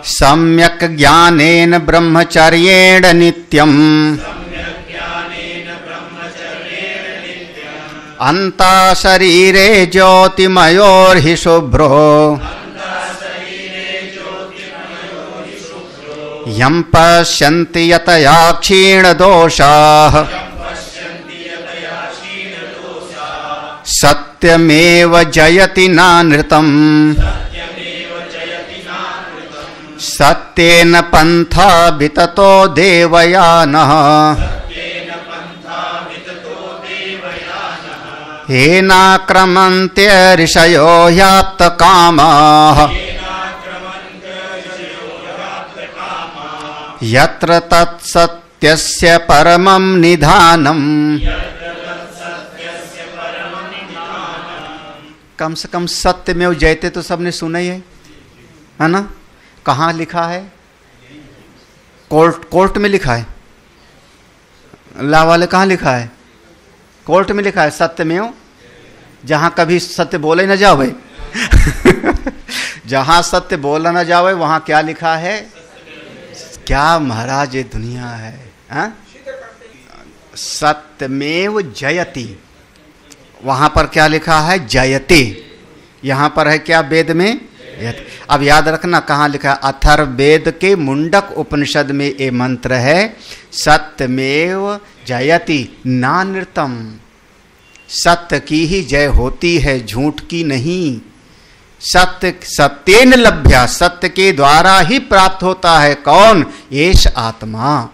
सम्यक ज्ञानेन ब्रह्मचर्येण नित्यम् अन्ता शरीरे ज्योतिमयोर्हि शुभ्रो यं पश्यन्ति यतया क्षीणदोषाः सत्यमेव जयति नानृतम् सत्येन पंथा विततो देवयानः येनाक्रमन्त्य ऋषयो ह्याप्तकामाः यत्र तत्सत्यस्य परमं निधानम्। कम से कम सत्यमेव जयते तो सबने सुना ही है ना? कहाँ लिखा है? कोर्ट में लिखा है। अल्लाह वाले कहाँ लिखा है? कोर्ट में लिखा है सत्यमेव, जहाँ कभी सत्य बोले न जावे जहाँ सत्य बोला न जावे वहाँ क्या लिखा है? क्या महाराज ये दुनिया है, हा? सत्यमेव जयति, वहां पर क्या लिखा है? जयते। यहां पर है क्या? वेद में। अब याद रखना कहाँ लिखा है? अथर्ववेद के मुंडक उपनिषद में ये मंत्र है, सत्यमेव जयति नानृतम। सत्य की ही जय होती है, झूठ की नहीं। सत्य सत्येन लभ्या, सत्य के द्वारा ही प्राप्त होता है। कौन? एष आत्मा।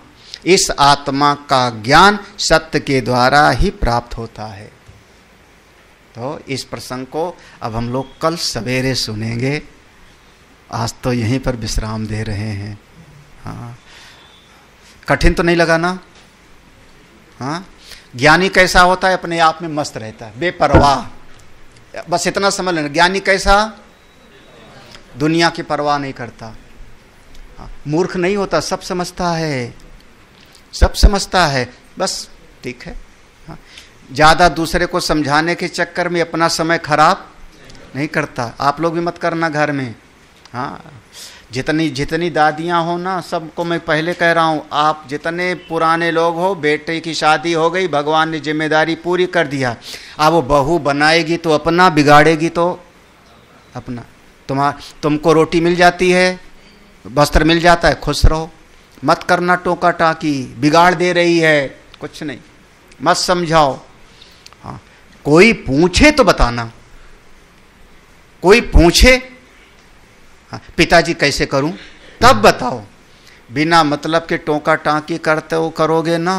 इस आत्मा का ज्ञान सत्य के द्वारा ही प्राप्त होता है। तो इस प्रसंग को अब हम लोग कल सवेरे सुनेंगे। आज तो यहीं पर विश्राम दे रहे हैं। हाँ, कठिन तो नहीं लगा ना? हाँ, ज्ञानी कैसा होता है? अपने आप में मस्त रहता है, बेपरवाह। बस इतना समझ लेना, ज्ञानी कैसा? दुनिया की परवाह नहीं करता। हाँ, मूर्ख नहीं होता, सब समझता है, सब समझता है, बस ठीक है। हाँ, ज़्यादा दूसरे को समझाने के चक्कर में अपना समय खराब नहीं करता। आप लोग भी मत करना घर में। हाँ, जितनी जितनी दादियाँ हो ना, सबको मैं पहले कह रहा हूँ, आप जितने पुराने लोग हो, बेटे की शादी हो गई, भगवान ने जिम्मेदारी पूरी कर दिया। अब वो बहू बनाएगी तो अपना, बिगाड़ेगी तो अपना। तुमको रोटी मिल जाती है, वस्त्र मिल जाता है, खुश रहो। मत करना टोका टाकी, बिगाड़ दे रही है, कुछ नहीं, मत समझाओ। हाँ, कोई पूछे तो बताना, कोई पूछे, हाँ, पिताजी कैसे करूं, तब बताओ। बिना मतलब के टोका टाकी करते हो, करोगे ना,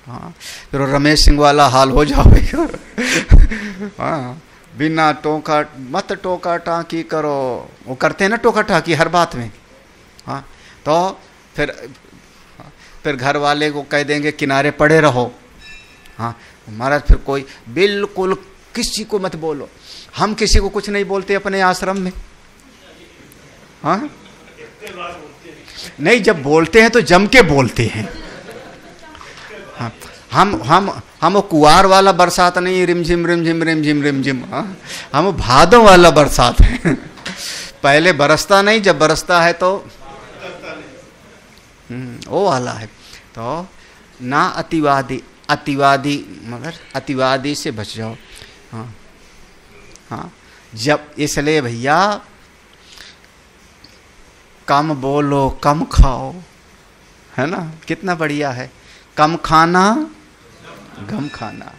हाँ, फिर रमेश सिंह वाला हाल हो जाएगा। हाँ, बिना टोका, मत टोका टाकी करो। वो करते हैं ना टोका टाकी हर बात में। हाँ, तो फिर घर वाले को कह देंगे किनारे पड़े रहो। हाँ महाराज, फिर कोई बिल्कुल किसी को मत बोलो। हम किसी को कुछ नहीं बोलते अपने आश्रम में। हाँ, नहीं, जब बोलते हैं तो जम के बोलते हैं। हाँ, हम वो कुआर वाला बरसात नहीं, रिमझिम रिमझिम रिमझिम रिमझिम। हाँ, हम भादों वाला बरसात है। पहले बरसता नहीं, जब बरसता है तो वो वाला है। तो ना अतिवादी मगर अतिवादी से बच जाओ। हाँ हाँ, जब इसलिए भैया कम बोलो, कम खाओ, है ना? कितना बढ़िया है, कम खाना गम खाना।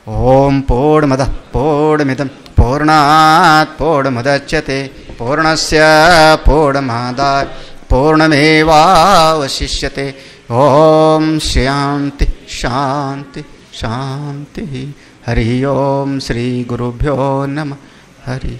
ओम पूर्णमदः पूर्णमिदं पूर्णात् पूर्णमुदच्यते पूर्णस्य पूर्णमादाय पूर्णमेवावशिष्यते। ओम शांति शांति शांति। हरि ओम। श्री गुरुभ्यो नमः। हरि